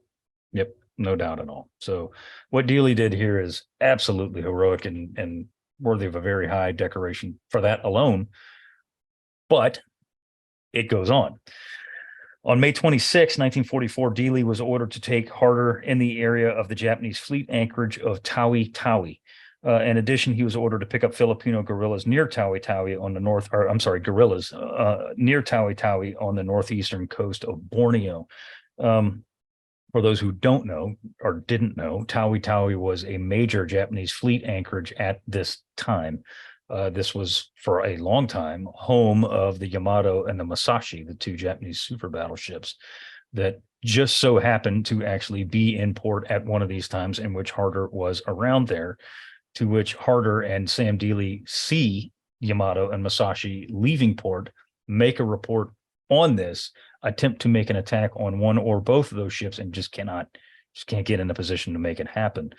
No doubt at all. So what Dealey did here is absolutely heroic and worthy of a very high decoration for that alone. But it goes on. On May 26, 1944, Dealey was ordered to take Harder in the area of the Japanese fleet anchorage of Tawi-Tawi. In addition, he was ordered to pick up Filipino guerrillas near Tawi-Tawi on the guerrillas near Tawi-Tawi on the northeastern coast of Borneo. For those who don't know or didn't know, Tawi-Tawi was a major Japanese fleet anchorage at this time. This was, for a long time, home of the Yamato and the Musashi, the two Japanese super battleships that just so happened to actually be in port at one of these times in which Harder was around there, to which Harder and Sam Dealey see Yamato and Musashi leaving port, make a report on this, attempt to make an attack on one or both of those ships, and just can't get in a position to make it happen.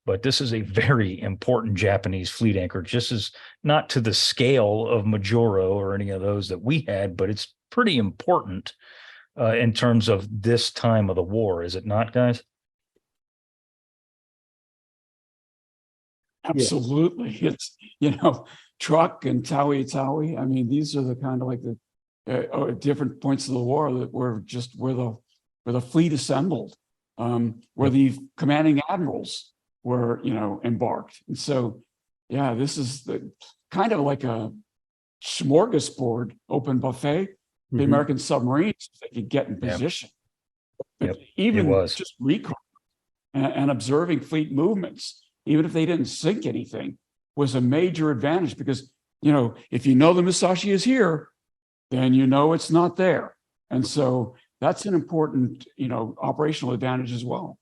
But this is a very important Japanese fleet anchor, just as not to the scale of Majuro or any of those that we had, but it's pretty important in terms of this time of the war, is it not, guys? Absolutely. Yeah. It's, Truck and Tawi-Tawi. I mean, these are the kind of like the different points of the war that were just where the fleet assembled, where the commanding admirals were, embarked. And so, yeah, this is kind of like a smorgasbord, open buffet. The American submarines, they could get in position. But even just recon and observing fleet movements, even if they didn't sink anything, was a major advantage because, if the Musashi is here, then it's not there. And so that's an important, operational advantage as well.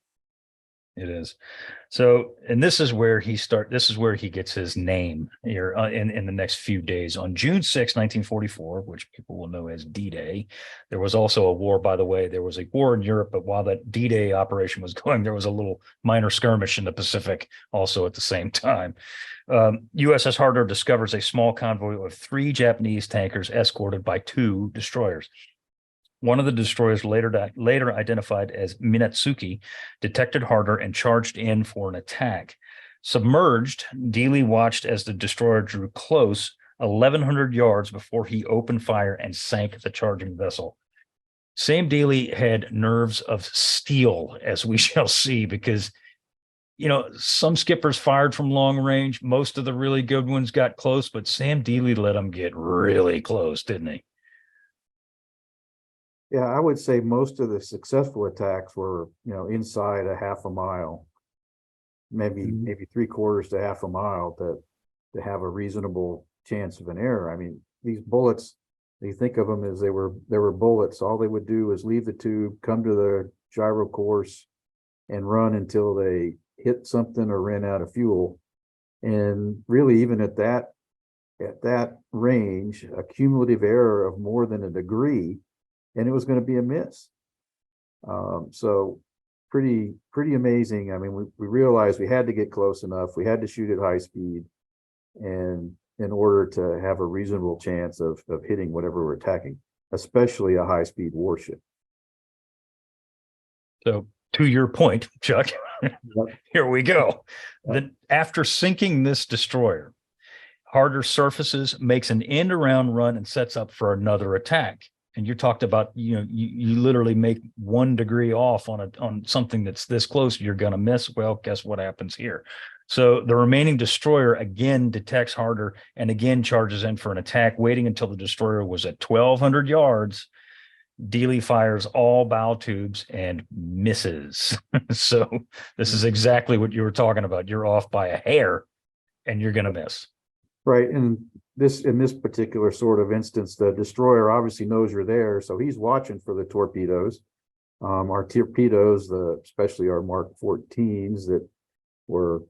It is. So, and this is where he gets his name here in the next few days. On June 6, 1944, which people will know as D-Day, there was also a war, by the way. There was a war in Europe, but while that D-Day operation was going, there was a little minor skirmish in the Pacific also at the same time. USS Harder discovers a small convoy of 3 Japanese tankers escorted by 2 destroyers. One of the destroyers, later identified as Minatsuki, detected Harder and charged in for an attack. Submerged, Dealey watched as the destroyer drew close 1,100 yards before he opened fire and sank the charging vessel. Sam Dealey had nerves of steel, as we shall see, because some skippers fired from long range. Most of the really good ones got close, but Sam Dealey let them get really close, didn't he? Yeah, I would say most of the successful attacks were, inside a half a mile, maybe 3/4 to half a mile to have a reasonable chance of an error. I mean, these bullets, you think of them as they were bullets. All they would do is leave the tube, come to the gyro course, and run until they hit something or ran out of fuel. And really, even at that range, a cumulative error of more than a degree, and it was going to be a miss. So pretty amazing. I mean, we realized we had to get close enough. We had to shoot at high speed, and in order to have a reasonable chance of hitting whatever we're attacking, especially a high speed warship. So to your point, Chuck, here we go. Then after sinking this destroyer, Harder Surfaces makes an end around run and sets up for another attack. And you talked about, you literally make 1 degree off on something that's this close, you're going to miss. Well, guess what happens here? So the remaining destroyer again detects Harder and again charges in for an attack, waiting until the destroyer was at 1,200 yards. Dealey fires all bow tubes and misses. So this is exactly what you were talking about. You're off by a hair and you're going to miss. Right. And in this particular sort of instance, the destroyer obviously knows you're there, so he's watching for the torpedoes. Our torpedoes, especially our Mark 14s that were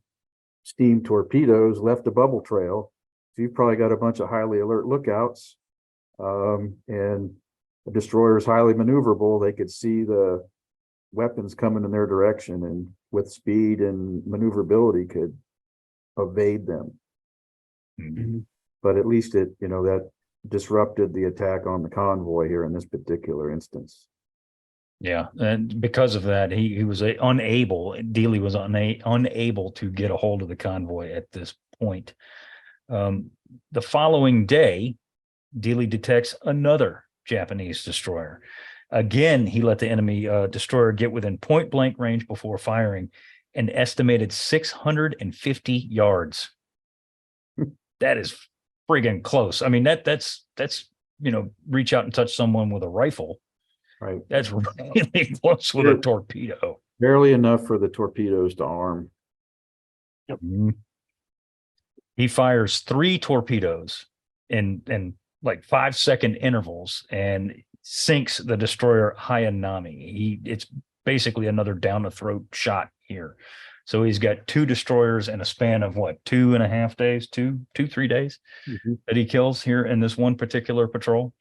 steam torpedoes, left a bubble trail. So you've probably got a bunch of highly alert lookouts. And the destroyer is highly maneuverable. They could see the weapons coming in their direction, and with speed and maneuverability could evade them. Mm-hmm. But at least that disrupted the attack on the convoy here in this particular instance. Yeah, and because of that, he was unable. Dealey was unable to get a hold of the convoy at this point. The following day, Dealey detects another Japanese destroyer. Again, he let the enemy destroyer get within point blank range before firing, an estimated 650 yards. That is friggin' close. I mean, that's reach out and touch someone with a rifle. Right. That's really close with a torpedo. Barely enough for the torpedoes to arm. Yep. He fires 3 torpedoes in like 5-second intervals and sinks the destroyer Hayanami. It's basically another down the throat shot here. So he's got 2 destroyers in a span of 2.5 days, 3 days that he kills here in this one particular patrol.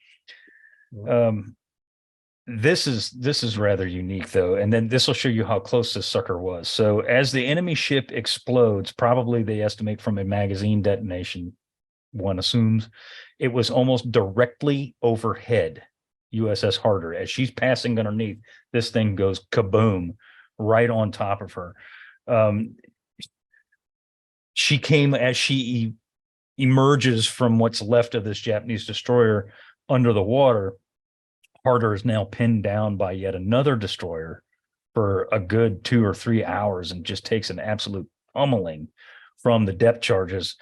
This is rather unique though, and then this will show you how close this sucker was. So as the enemy ship explodes, probably they estimate from a magazine detonation, one assumes, it was almost directly overhead USS Harder. As she's passing underneath, this thing goes kaboom right on top of her. She came as she emerges from what's left of this Japanese destroyer under the water. Harder is now pinned down by yet another destroyer for a good 2 or 3 hours and just takes an absolute pummeling from the depth charges.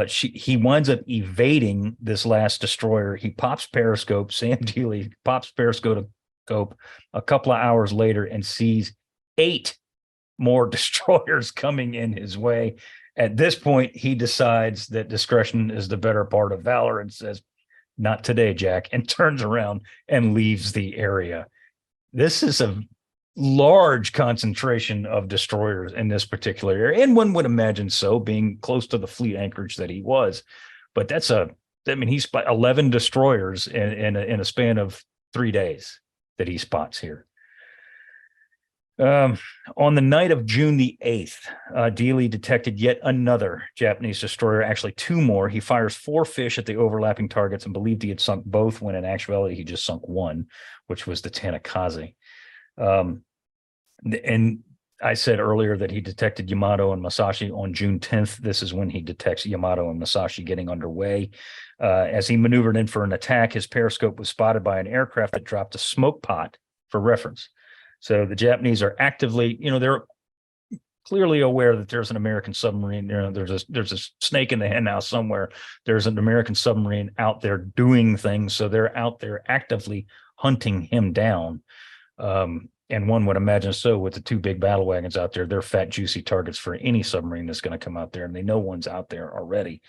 He winds up evading this last destroyer. He pops periscope. Sam Dealey pops periscope a couple of hours later and sees 8 more destroyers coming in his way. At this point, he decides that discretion is the better part of valor and says, "Not today, Jack," and turns around and leaves the area. This is a large concentration of destroyers in this particular area, and one would imagine so, being close to the fleet anchorage that he was. But he's 11 destroyers in a span of 3 days that he spots here. On the night of June the 8th, Dealey detected yet another Japanese destroyer, actually 2 more. He fires 4 fish at the overlapping targets and believed he had sunk both, when in actuality he just sunk one, which was the Tanakaze. And I said earlier that he detected Yamato and Masashi on June 10th. This is when he detects Yamato and Masashi getting underway. As he maneuvered in for an attack, his periscope was spotted by an aircraft that dropped a smoke pot for reference. So the Japanese are actively, they're clearly aware that there's an American submarine. There's a snake in the henhouse somewhere. There's an American submarine out there doing things. So they're out there actively hunting him down. And one would imagine so with the two big battle wagons out there, they're fat, juicy targets for any submarine that's going to come out there. And they know one's out there already.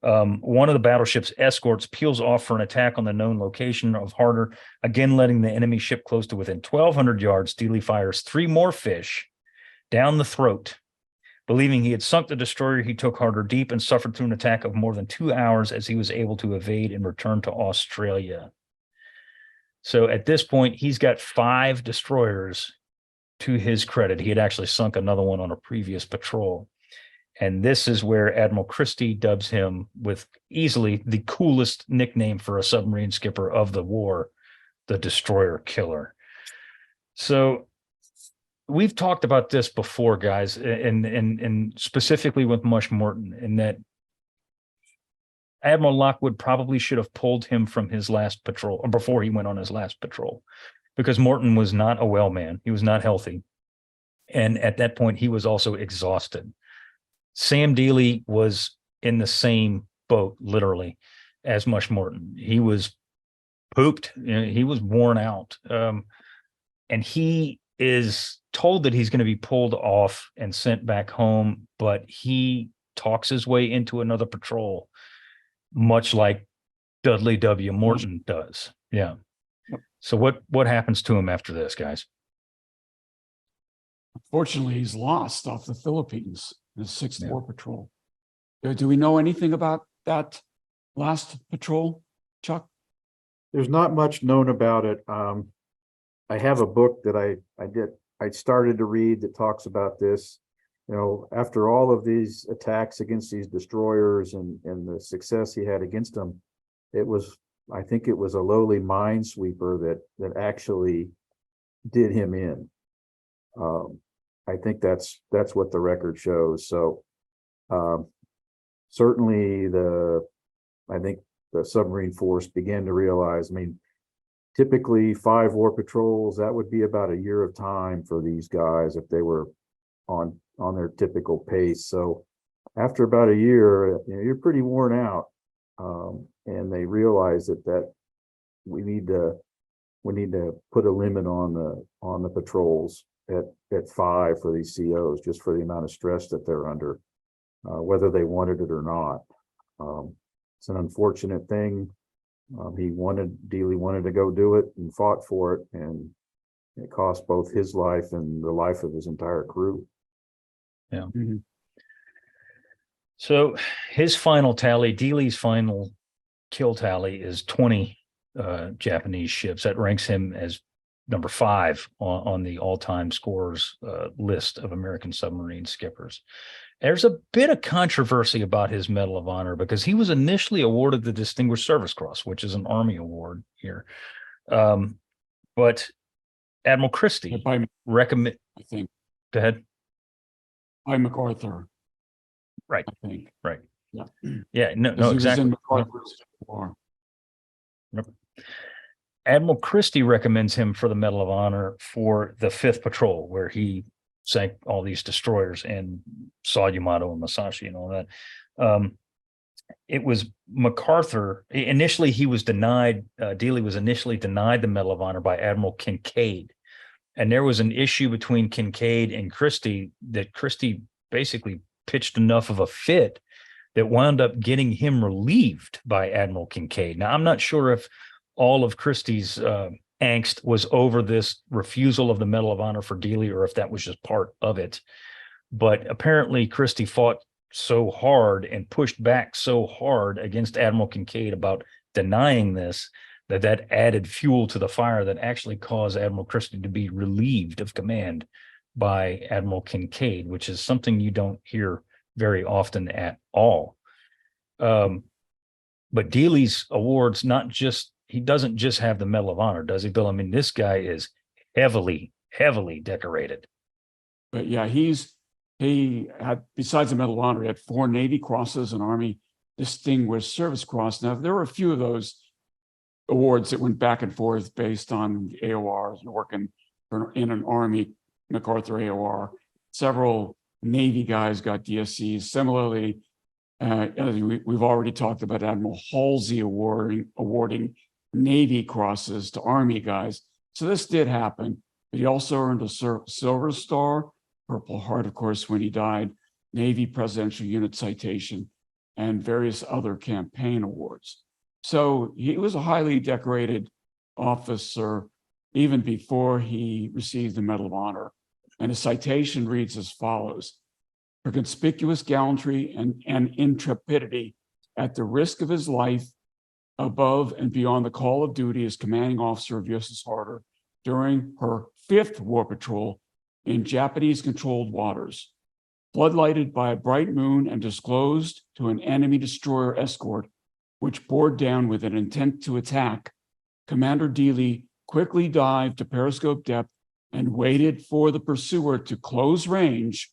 One of the battleship's escorts peels off for an attack on the known location of Harder, again letting the enemy ship close to within 1,200 yards. Dealey fires 3 more fish down the throat. Believing he had sunk the destroyer, he took Harder deep and suffered through an attack of more than 2 hours as he was able to evade and return to Australia. So at this point, he's got 5 destroyers to his credit. He had actually sunk another one on a previous patrol. And this is where Admiral Christie dubs him with easily the coolest nickname for a submarine skipper of the war, the Destroyer Killer. So we've talked about this before, guys, and specifically with Mush Morton, in that Admiral Lockwood probably should have pulled him from his last patrol, or before he went on his last patrol, because Morton was not a well man. He was not healthy. And at that point, he was also exhausted. Sam Dealey was in the same boat, literally, as Mush Morton. He was pooped. He was worn out. And he is told that he's going to be pulled off and sent back home, but he talks his way into another patrol, much like Dudley W. Morton does. Yeah. So what happens to him after this, guys? Unfortunately, he's lost off the Philippines in the 6th War Patrol. Do we know anything about that last patrol, Chuck? There's not much known about it. I have a book that I started to read that talks about this. You know, after all of these attacks against these destroyers and the success he had against them, I think it was a lowly minesweeper that actually did him in. I think that's what the record shows. So certainly I think the submarine force began to realize, I mean, typically 5 war patrols, that would be about a year of time for these guys if they were on their typical pace. So after about a year, you're pretty worn out. And they realize that we need to put a limit on the patrols at 5 for these COs, just for the amount of stress that they're under, whether they wanted it or not. It's an unfortunate thing. Dealey wanted to go do it and fought for it, and it cost both his life and the life of his entire crew. Yeah. Mm-hmm. So his final tally, Dealey's final kill tally, is 20 Japanese ships. That ranks him as number 5 on the all-time scorers list of American submarine skippers. There's a bit of controversy about his Medal of Honor because he was initially awarded the Distinguished Service Cross, which is an Army award here. But Admiral Christie recommend. I think. Go ahead. By MacArthur. Right. I think. Right. Yeah. Yeah. No. Exactly. Was in MacArthur's war. Admiral Christie recommends him for the Medal of Honor for the 5th Patrol, where he sank all these destroyers and saw Yamato and Masashi and all that. It was MacArthur. Initially, he was denied. Dealey was initially denied the Medal of Honor by Admiral Kincaid. And there was an issue between Kincaid and Christie that Christie basically pitched enough of a fit that wound up getting him relieved by Admiral Kincaid. Now, I'm not sure if all of Christie's angst was over this refusal of the Medal of Honor for Dealey, or if that was just part of it. But apparently Christie fought so hard and pushed back so hard against Admiral Kincaid about denying this, that added fuel to the fire that actually caused Admiral Christie to be relieved of command by Admiral Kincaid, which is something you don't hear very often at all. But Dealey's awards, he doesn't just have the Medal of Honor, does he, Bill? I mean, this guy is heavily decorated. But yeah, he had, besides the Medal of Honor, he had 4 Navy Crosses, an Army Distinguished Service Cross. Now, there were a few of those awards that went back and forth based on AORs, working in an Army MacArthur AOR. Several Navy guys got DSCs. Similarly, as we've already talked about Admiral Halsey awarding Navy crosses to Army guys. So this did happen, but he also earned a Silver Star, Purple Heart, of course, when he died, Navy Presidential Unit Citation, and various other campaign awards. So he was a highly decorated officer even before he received the Medal of Honor. And his citation reads as follows: for conspicuous gallantry and intrepidity at the risk of his life above and beyond the call of duty as commanding officer of USS Harder during her 5th war patrol in Japanese-controlled waters, floodlighted by a bright moon and disclosed to an enemy destroyer escort, which bore down with an intent to attack, Commander Dealey quickly dived to periscope depth and waited for the pursuer to close range,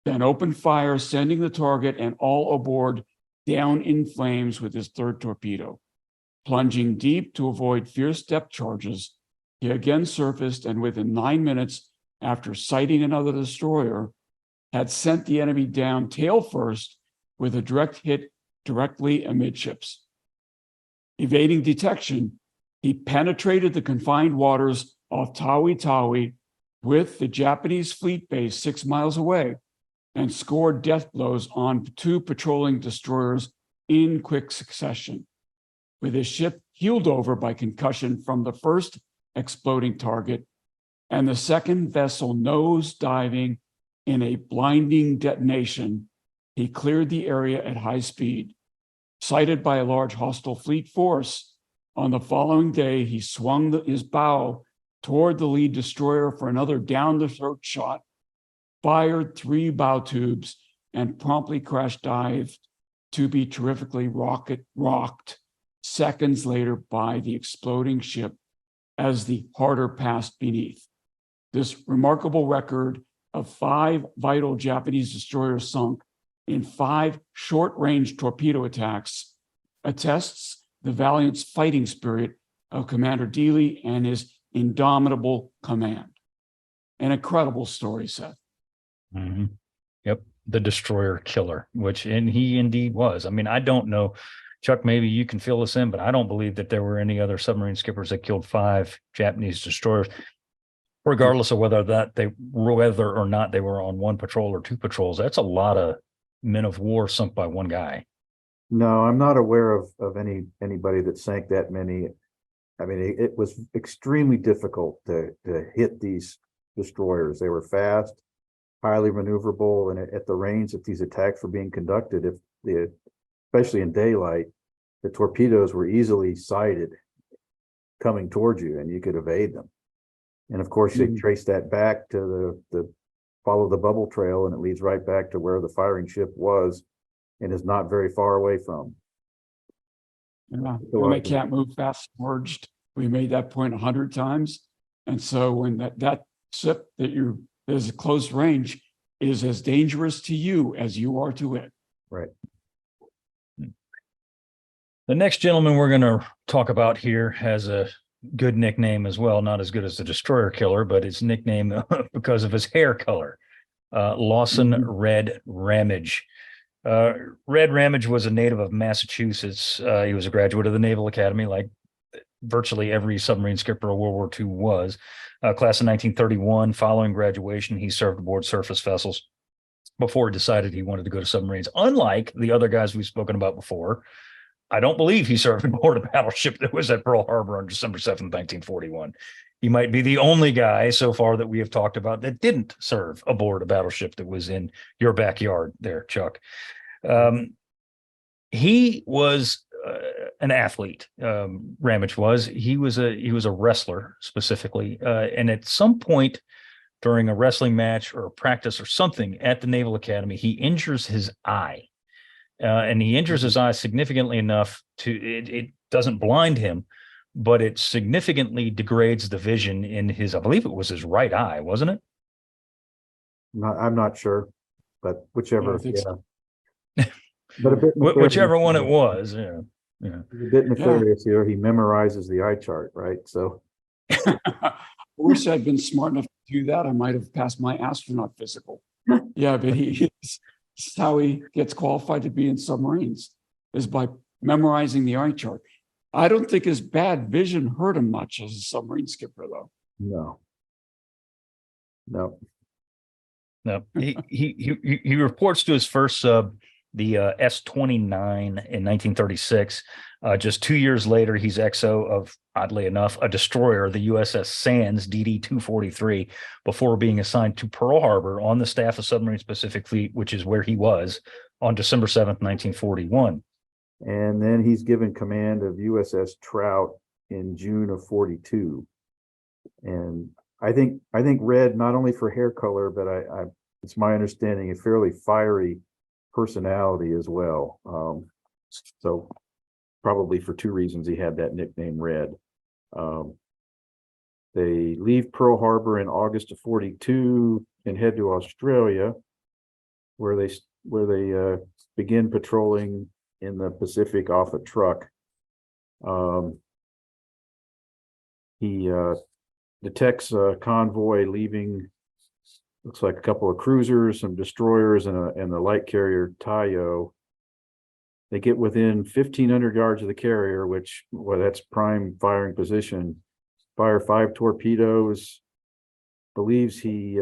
then opened fire, sending the target and all aboard down in flames with his 3rd torpedo. Plunging deep to avoid fierce depth charges, he again surfaced and within 9 minutes after sighting another destroyer, had sent the enemy down tail first with a direct hit directly amidships. Evading detection, he penetrated the confined waters off Tawi with the Japanese fleet base 6 miles away and scored death blows on 2 patrolling destroyers in quick succession, with his ship heeled over by concussion from the first exploding target and the second vessel nose diving in a blinding detonation. He cleared the area at high speed. Sighted by a large hostile fleet force, on the following day, he swung his bow toward the lead destroyer for another down-the-throat shot, fired 3 bow tubes, and promptly crash dived to be terrifically rocked seconds later by the exploding ship as the Harder passed beneath. This remarkable record of 5 vital Japanese destroyers sunk in 5 short-range torpedo attacks attests the valiant fighting spirit of Commander Dealey and his indomitable command. An incredible story, Seth. Mm-hmm. Yep, the destroyer killer, and he indeed was. I mean, I don't know, Chuck, maybe you can fill us in, but I don't believe that there were any other submarine skippers that killed 5 Japanese destroyers, regardless of whether or not they were on 1 patrol or 2 patrols. That's a lot of men of war sunk by one guy. No, I'm not aware of anybody that sank that many. I mean, it was extremely difficult to hit these destroyers. They were fast, highly maneuverable, and at the range that these attacks were being conducted, especially in daylight, the torpedoes were easily sighted coming towards you, and you could evade them. And of course, they trace that back to the follow the bubble trail, and it leads right back to where the firing ship was, and is not very far away from. Yeah, when they can't move fast forged, we made that point 100 times. And so when that ship that there's a close range is as dangerous to you as you are to it. Right. The next gentleman we're going to talk about here has a good nickname as well, not as good as the destroyer killer, but his nickname because of his hair color, Lawson Red Ramage. Red Ramage was a native of Massachusetts. He was a graduate of the Naval Academy, like virtually every submarine skipper of World War II was. Class of 1931, following graduation, he served aboard surface vessels before he decided he wanted to go to submarines. Unlike the other guys we've spoken about before, I don't believe he served aboard a battleship that was at Pearl Harbor on December 7th, 1941. He might be the only guy so far that we have talked about that didn't serve aboard a battleship that was in your backyard there, Chuck. He was an athlete. Ramage was. He was a wrestler specifically, and at some point during a wrestling match or a practice or something at the Naval Academy, he injures his eye, and he injures his eye significantly enough it doesn't blind him, but it significantly degrades the vision in his, I believe it was his right eye, wasn't it? I'm not sure, but whichever. Yeah. So. But a bit whichever one it was. Yeah. A bit nefarious here. He memorizes the eye chart, right? So I wish I'd been smart enough to do that. I might have passed my astronaut physical. Yeah, but this is how he gets qualified to be in submarines, is by memorizing the eye chart. I don't think his bad vision hurt him much as a submarine skipper, though. No. No. No, he reports to his first sub, the S-29 in 1936. Just 2 years later, he's XO of, oddly enough, a destroyer, the USS Sands DD-243, before being assigned to Pearl Harbor on the staff of Submarine Pacific Fleet, which is where he was on December 7th, 1941. And then he's given command of USS Trout in June of 42. And I think red, not only for hair color, but it's my understanding, a fairly fiery personality as well. So probably for two reasons he had that nickname red. They leave Pearl Harbor in August of 42 and head to Australia, where they begin patrolling in the Pacific off a truck. He detects a convoy leaving, looks like a couple of cruisers, some destroyers, and the light carrier Tayo. They get within 1,500 yards of the carrier, which, well, that's prime firing position. Fire 5 torpedoes. Believes he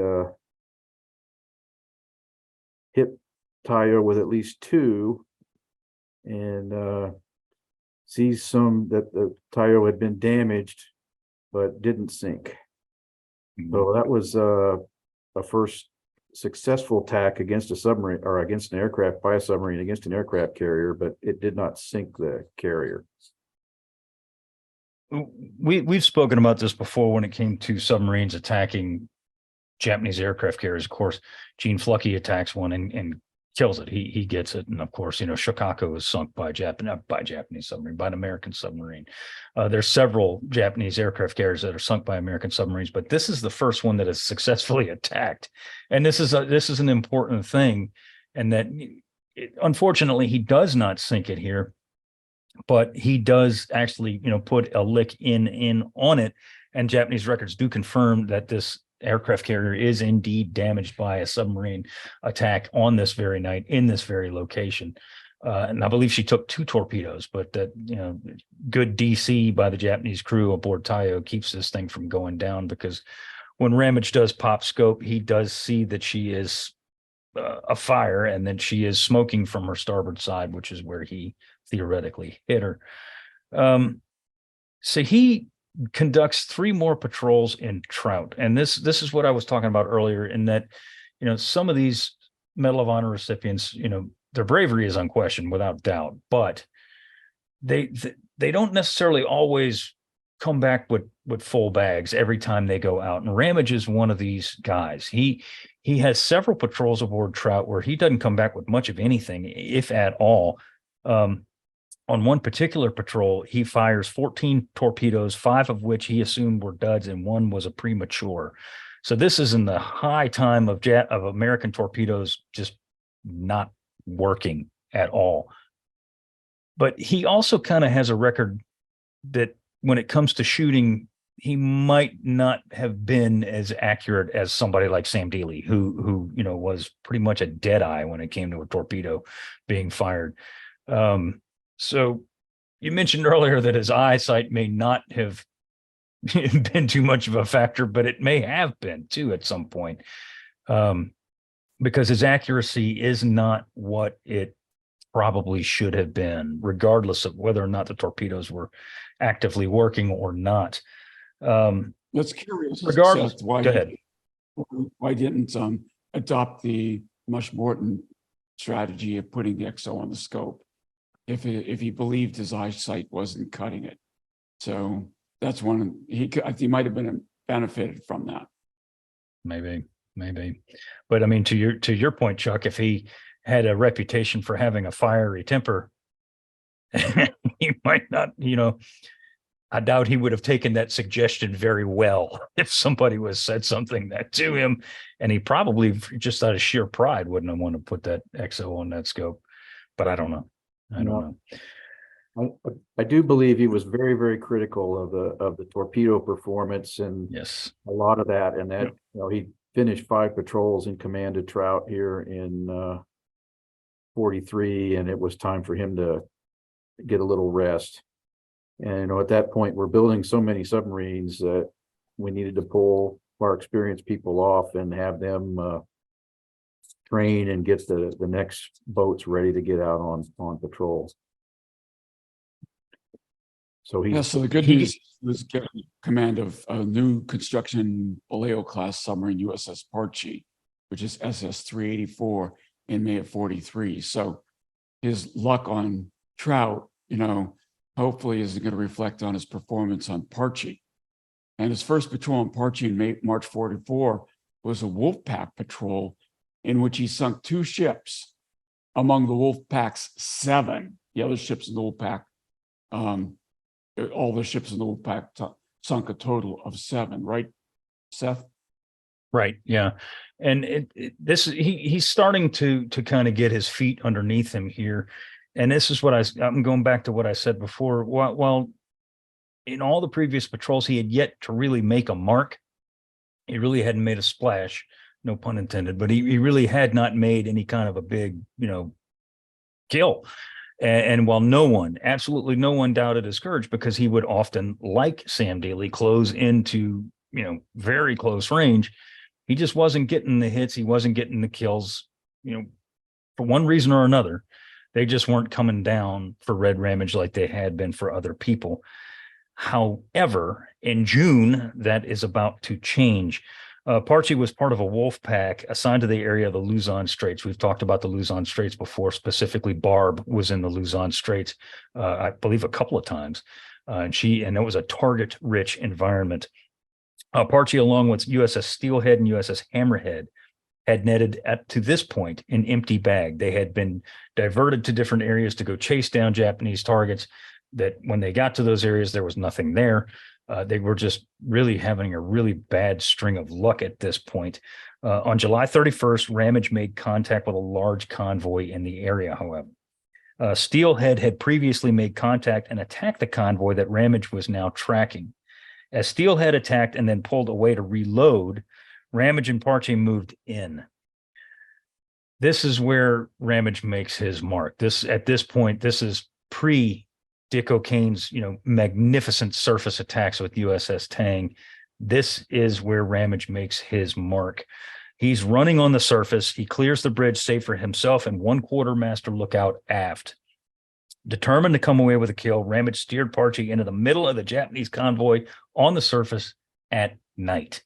hit Tayo with at least 2, and sees that the Tayo had been damaged but didn't sink. So that was a first successful attack against a submarine, or against an aircraft by a submarine against an aircraft carrier, but it did not sink the carrier. We've spoken about this before when it came to submarines attacking Japanese aircraft carriers. Of course, Gene Fluckey attacks one and kills it. He gets it, and of course, Shikaku was sunk by Japanese submarine, by an American submarine. There's several Japanese aircraft carriers that are sunk by American submarines, but this is the first one that is successfully attacked, and this is an important thing, and that unfortunately he does not sink it here, but he does actually put a lick in on it, and Japanese records do confirm that this aircraft carrier is indeed damaged by a submarine attack on this very night in this very location. And I believe she took 2 torpedoes, but that, good DC by the Japanese crew aboard Tayo keeps this thing from going down, because when Ramage does pop scope, he does see that she is afire, and then she is smoking from her starboard side, which is where he theoretically hit her. So he conducts 3 more patrols in Trout, and this is what I was talking about earlier, in that some of these Medal of Honor recipients, their bravery is unquestioned without doubt, but they don't necessarily always come back with full bags every time they go out, and Ramage is one of these guys. He has several patrols aboard Trout where he doesn't come back with much of anything, if at all. On one particular patrol, he fires 14 torpedoes, 5 of which he assumed were duds, and 1 was a premature. So this is in the high time of American torpedoes just not working at all. But he also kind of has a record that when it comes to shooting, he might not have been as accurate as somebody like Sam Dealey, who was pretty much a dead eye when it came to a torpedo being fired. So you mentioned earlier that his eyesight may not have been too much of a factor, but it may have been too at some point, because his accuracy is not what it probably should have been, regardless of whether or not the torpedoes were actively working or not. That's curious. Regardless, Seth, go ahead. Why didn't adopt the Mush Morton strategy of putting the XO on the scope if he believed his eyesight wasn't cutting it? So that's one. He might have been benefited from that. Maybe. But I mean, to your point, Chuck, if he had a reputation for having a fiery temper, he might not, I doubt he would have taken that suggestion very well if somebody said something that to him, and he probably, just out of sheer pride, wouldn't have wanted to put that XO on that scope. But I don't know. I do believe he was very, very critical of the torpedo performance, and yes, a lot of that, and that he finished 5 patrols in command of Trout here in 43, and it was time for him to get a little rest. And at that point, we're building so many submarines that we needed to pull our experienced people off and have them train and get the next boats ready to get out on patrol. So so the good news was given command of a new construction Vallejo class submarine USS Parche, which is SS 384 in May of 43. So his luck on Trout, hopefully isn't going to reflect on his performance on Parche. And his first patrol on Parche in March 44 was a Wolfpack patrol in which he sunk 2 ships among the Wolfpack's 7. The other ships in the Wolfpack, all the ships in the Wolfpack sunk a total of 7, right, Seth? Right. Yeah. And he's starting to kind of get his feet underneath him here. And this is what I'm going back to what I said before. While in all the previous patrols, he had yet to really make a mark. He really hadn't made a splash, no pun intended, but he really had not made any kind of a big, kill. And while absolutely no one doubted his courage, because he would often, like Sam Dealey, close into, very close range, he just wasn't getting the hits. He wasn't getting the kills, for one reason or another. They just weren't coming down for Red Ramage like they had been for other people. However, in June, that is about to change. Parche was part of a wolf pack assigned to the area of the Luzon Straits. We've talked about the Luzon Straits before. Specifically, Barb was in the Luzon Straits, I believe, a couple of times. And it was a target-rich environment. Parche, along with USS Steelhead and USS Hammerhead, had netted to this point an empty bag. They had been diverted to different areas to go chase down Japanese targets. That when they got to those areas, there was nothing there. They were just really having a really bad string of luck at this point. On July 31st, Ramage made contact with a large convoy in the area, however. Steelhead had previously made contact and attacked the convoy that Ramage was now tracking. As Steelhead attacked and then pulled away to reload, Ramage and Parche moved in. This is where Ramage makes his mark. At this point, this is pre-Dick O'Kane's, magnificent surface attacks with USS Tang. This is where Ramage makes his mark. He's running on the surface. He clears the bridge save for himself and 1 quartermaster lookout aft. Determined to come away with a kill, Ramage steered Parche into the middle of the Japanese convoy on the surface at night.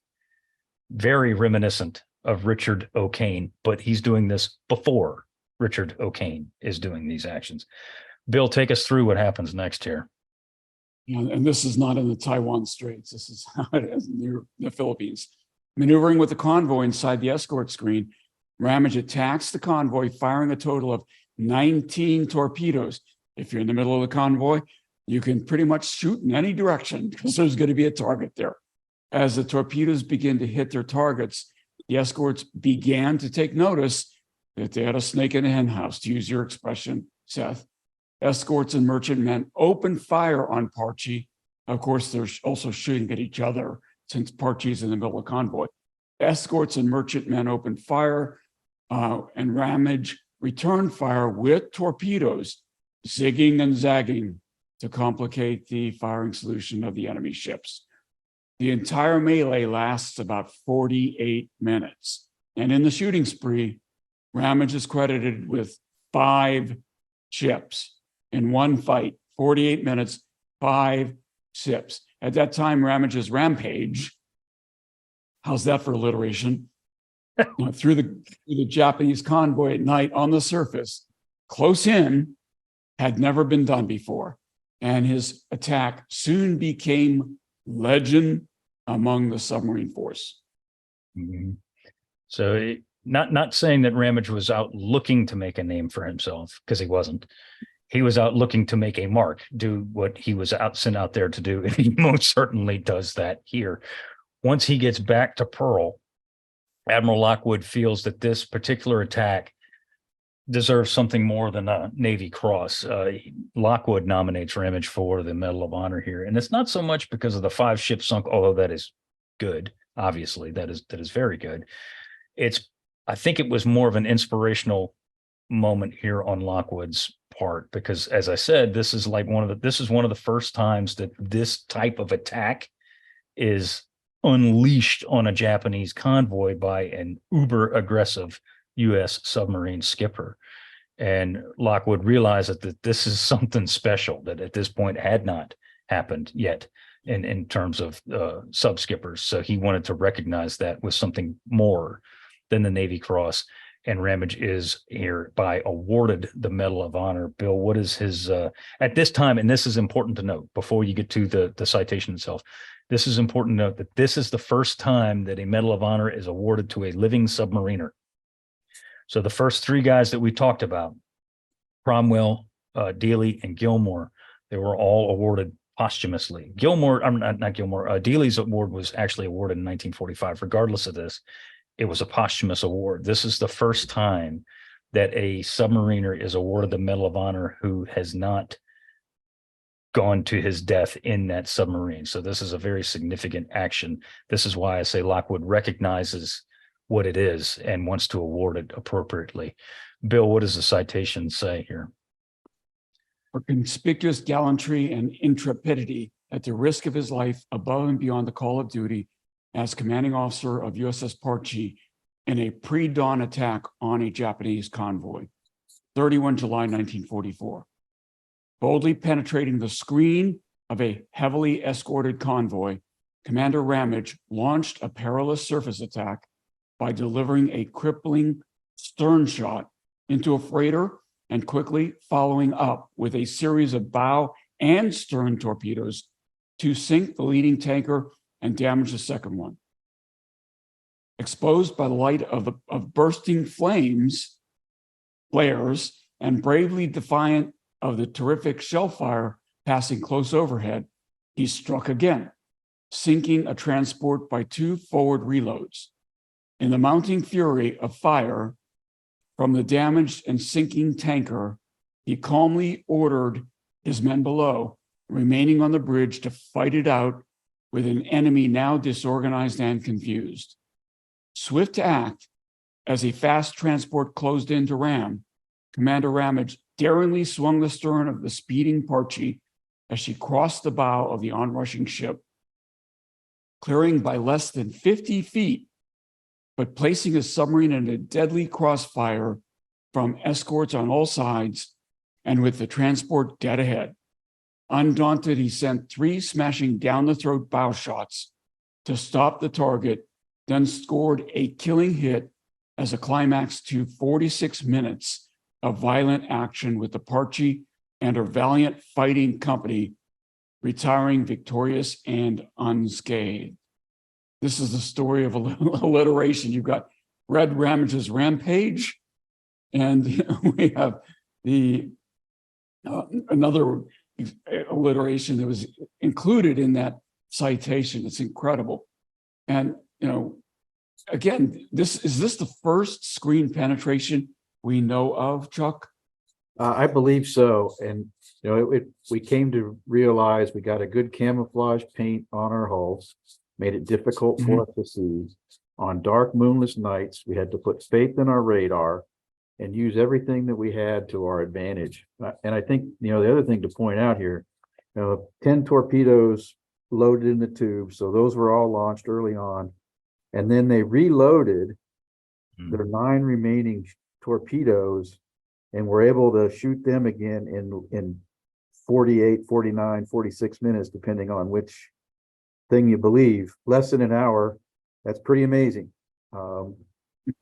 Very reminiscent of Richard O'Kane, but he's doing this before Richard O'Kane is doing these actions. Bill, take us through what happens next here. And this is not in the Taiwan Straits. This is how it is in the Philippines. Maneuvering with the convoy inside the escort screen, Ramage attacks the convoy, firing a total of 19 torpedoes. If you're in the middle of the convoy, you can pretty much shoot in any direction because there's going to be a target there. As the torpedoes begin to hit their targets, the escorts began to take notice that they had a snake in a hen house, to use your expression, Seth. Escorts and merchantmen opened fire on Parche. Of course, they're also shooting at each other since Parche's in the middle of the convoy. Escorts and merchantmen opened fire, and Ramage returned fire with torpedoes, zigging and zagging to complicate the firing solution of the enemy ships. The entire melee lasts about 48 minutes. And in the shooting spree, Ramage is credited with 5 ships in one fight, 48 minutes, 5 ships. At that time, Ramage's rampage, how's that for alliteration? Through the Japanese convoy at night on the surface, close in, had never been done before. And his attack soon became legend among the submarine force. Mm-hmm. So not saying that Ramage was out looking to make a name for himself, because he wasn't. He was out looking to make a mark, do what he was sent out there to do. And he most certainly does that here. Once he gets back to Pearl, Admiral Lockwood feels that this particular attack deserves something more than a Navy Cross. Lockwood nominates Ramage for the Medal of Honor here. And it's not so much because of the 5 ships sunk, although that is good. Obviously, that is very good. I think it was more of an inspirational moment here on Lockwood's part, because as I said, this is one of the first times that this type of attack is unleashed on a Japanese convoy by an uber aggressive U.S. submarine skipper. And Lockwood realized that this is something special that at this point had not happened yet in terms of sub skippers. So he wanted to recognize that with something more than the Navy Cross. And Ramage is hereby awarded the Medal of Honor. Bill, what is his at this time? And this is important to note before you get to the citation itself. This is important to note that this is the first time that a Medal of Honor is awarded to a living submariner. So the first three guys that we talked about, Cromwell, Dealey, and Gilmore, they were all awarded posthumously. Dealey's award was actually awarded in 1945. Regardless of this, it was a posthumous award. This is the first time that a submariner is awarded the Medal of Honor who has not gone to his death in that submarine. So this is a very significant action. This is why I say Lockwood recognizes what it is and wants to award it appropriately. Bill, what does the citation say here? For conspicuous gallantry and intrepidity at the risk of his life above and beyond the call of duty as commanding officer of USS Parchi in a pre-dawn attack on a Japanese convoy, 31 July 1944. Boldly penetrating the screen of a heavily escorted convoy, Commander Ramage launched a perilous surface attack by delivering a crippling stern shot into a freighter and quickly following up with a series of bow and stern torpedoes to sink the leading tanker and damage the second one. Exposed by the light of bursting flames, flares, and bravely defiant of the terrific shell fire passing close overhead, he struck again, sinking a transport by 2 forward reloads. In the mounting fury of fire from the damaged and sinking tanker, he calmly ordered his men below, remaining on the bridge, to fight it out with an enemy now disorganized and confused. Swift to act, as a fast transport closed in to ram, Commander Ramage daringly swung the stern of the speeding Parchi as she crossed the bow of the onrushing ship, clearing by less than 50 feet, but placing his submarine in a deadly crossfire from escorts on all sides and with the transport dead ahead. Undaunted, he sent 3 smashing down-the-throat bow shots to stop the target, then scored a killing hit as a climax to 46 minutes of violent action, with the Parchi and her valiant fighting company retiring victorious and unscathed. This is the story of alliteration. You've got Red Ramage's rampage, and we have the another alliteration that was included in that citation. It's incredible. And, again, is this the first screen penetration we know of, Chuck? I believe so. And, we came to realize we got a good camouflage paint on our hull, made it difficult for us to see. On dark, moonless nights, we had to put faith in our radar and use everything that we had to our advantage. And I think, the other thing to point out here, 10 torpedoes loaded in the tube. So those were all launched early on. And then they reloaded their 9 remaining torpedoes and were able to shoot them again in 48, 49, 46 minutes, depending on which thing you believe. Less than an hour. That's pretty amazing.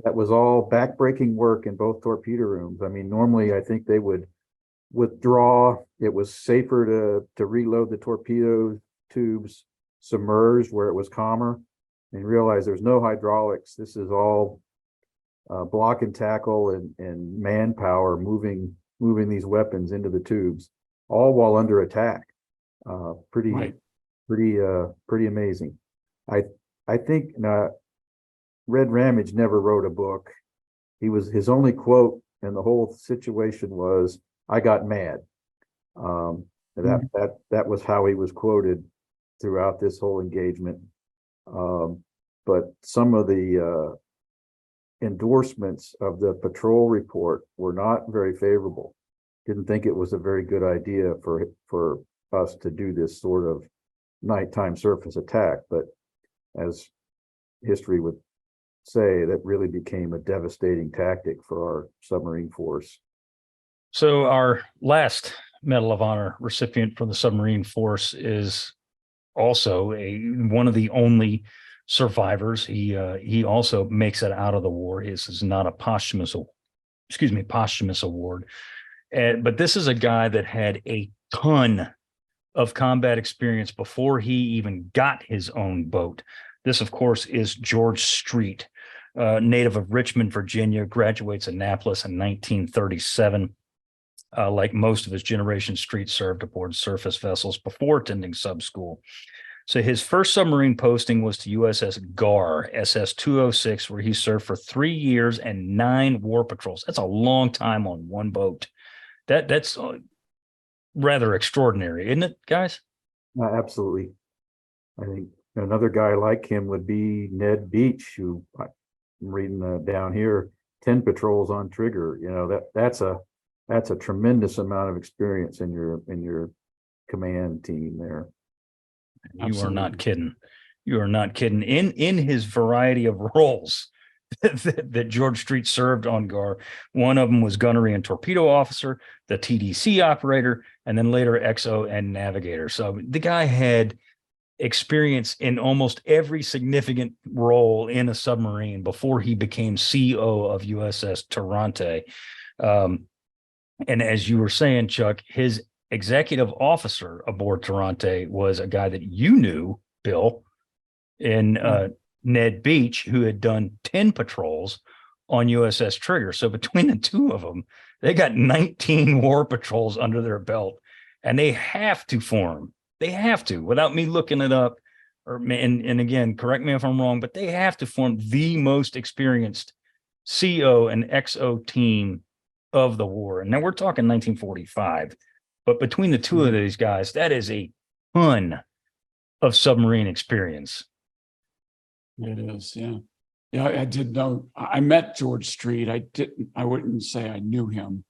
That was all backbreaking work in both torpedo rooms. I mean, normally I think they would withdraw. It was safer to reload the torpedo tubes submerged where it was calmer, and realize there's no hydraulics. This is all block and tackle and manpower moving these weapons into the tubes, all while under attack. Pretty amazing. I think Red Ramage never wrote a book. His only quote in the whole situation was, "I got mad." That was how he was quoted throughout this whole engagement. but some of the endorsements of the patrol report were not very favorable. Didn't think it was a very good idea for us to do this sort of nighttime surface attack, but as history would say, that really became a devastating tactic for our submarine force. So our last Medal of Honor recipient from the submarine force is also one of the only survivors. He also makes it out of the war. This is not a posthumous award. But this is a guy that had a ton of combat experience before he even got his own boat. This, of course, is George Street, native of Richmond, Virginia, graduates Annapolis in 1937. Like most of his generation, Street served aboard surface vessels before attending sub school. So his first submarine posting was to USS Gar, SS-206, where he served for 3 years and 9 war patrols. That's a long time on one boat. That's rather extraordinary, isn't it, guys? Absolutely. I think another guy like him would be Ned Beach, who I'm reading down here, 10 patrols on trigger. That's a tremendous amount of experience in your command team there. You are not kidding. You are not kidding. In his variety of roles that George Street served on Gar, one of them was gunnery and torpedo officer, the TDC operator, and then later XO and navigator. So the guy had experience in almost every significant role in a submarine before he became CO of USS Tarante. And as you were saying, Chuck, his executive officer aboard Tarante was a guy that you knew, Bill, in Ned Beach, who had done 10 patrols on USS Trigger. So between the two of them, they got 19 war patrols under their belt, and they have to form. They have to, without me looking it up, and again, correct me if I'm wrong, but they have to form the most experienced CO and XO team of the war. And now we're talking 1945. But between the two of these guys, that is a ton of submarine experience. It is, yeah. Yeah, I did know. I met George Street. I wouldn't say I knew him,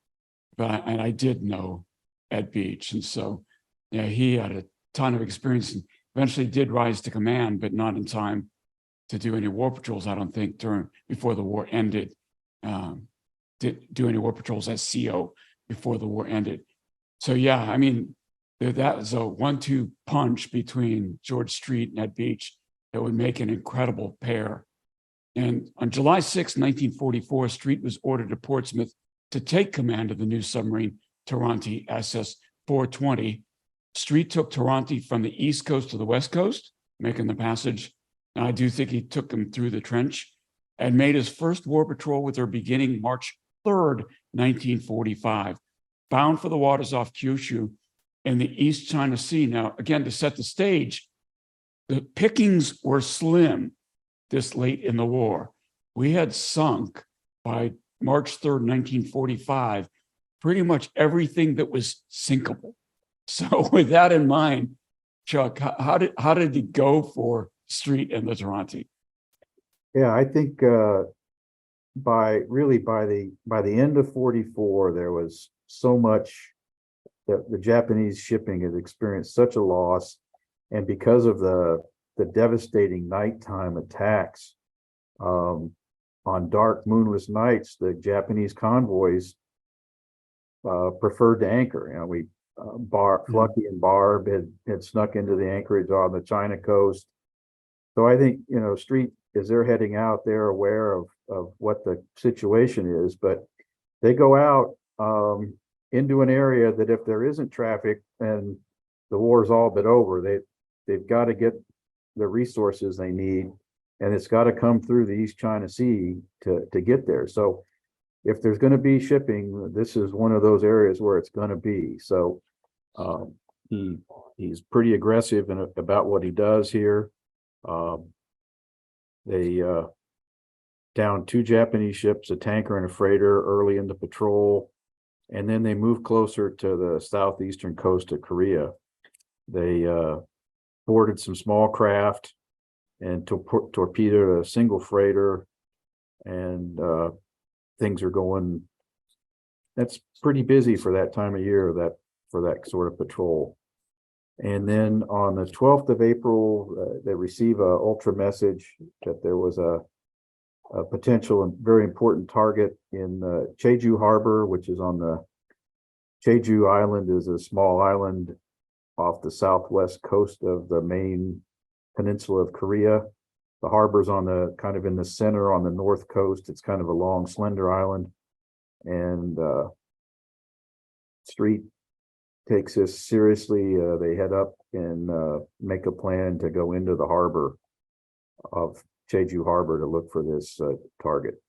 but I did know Ed Beach. And so, yeah, he had a ton of experience and eventually did rise to command, but not in time to do any war patrols, I don't think, before the war ended. Did do any war patrols as CO before the war ended. So, yeah, I mean, that was a 1-2 punch between George Street and Ed Beach that would make an incredible pair. And on July 6, 1944, Street was ordered to Portsmouth to take command of the new submarine Tarante SS-420. Street took Tarante from the East Coast to the West Coast, making the passage. And I do think he took him through the trench and made his first war patrol with her beginning March 3rd, 1945, bound for the waters off Kyushu in the East China Sea. Now, again, to set the stage, the pickings were slim this late in the war. We had sunk by March 3rd, 1945, pretty much everything that was sinkable. So with that in mind, Chuck, how did it go for Street and the Tarante? Yeah, I think by the end of 44, there was so much that the Japanese shipping had experienced such a loss, and because of the devastating nighttime attacks on dark, moonless nights, the Japanese convoys preferred to anchor. Flucky and Barb had snuck into the anchorage on the China coast. So I think, Street, as they're heading out, they're aware of what the situation is, but they go out into an area that if there isn't traffic and the war's all but over, they've got to get the resources they need, and it's got to come through the East China Sea to get there. So if there's going to be shipping, this is one of those areas where it's going to be. So he's pretty aggressive about what he does here. They downed 2 Japanese ships, a tanker and a freighter, early in the patrol, and then they move closer to the southeastern coast of Korea. They boarded some small craft, and torpedoed a single freighter, and things are going. That's pretty busy for that time of year, for that sort of patrol. And then on the 12th of April, they receive a ultra message that there was a potential and very important target in Jeju Harbor, which is on the Jeju Island, is a small island off the southwest coast of the main peninsula of Korea. The harbor's on the kind of in the center on the north coast. It's kind of a long, slender island, and Street takes this seriously. They head up and make a plan to go into the harbor of Jeju Harbor to look for this target.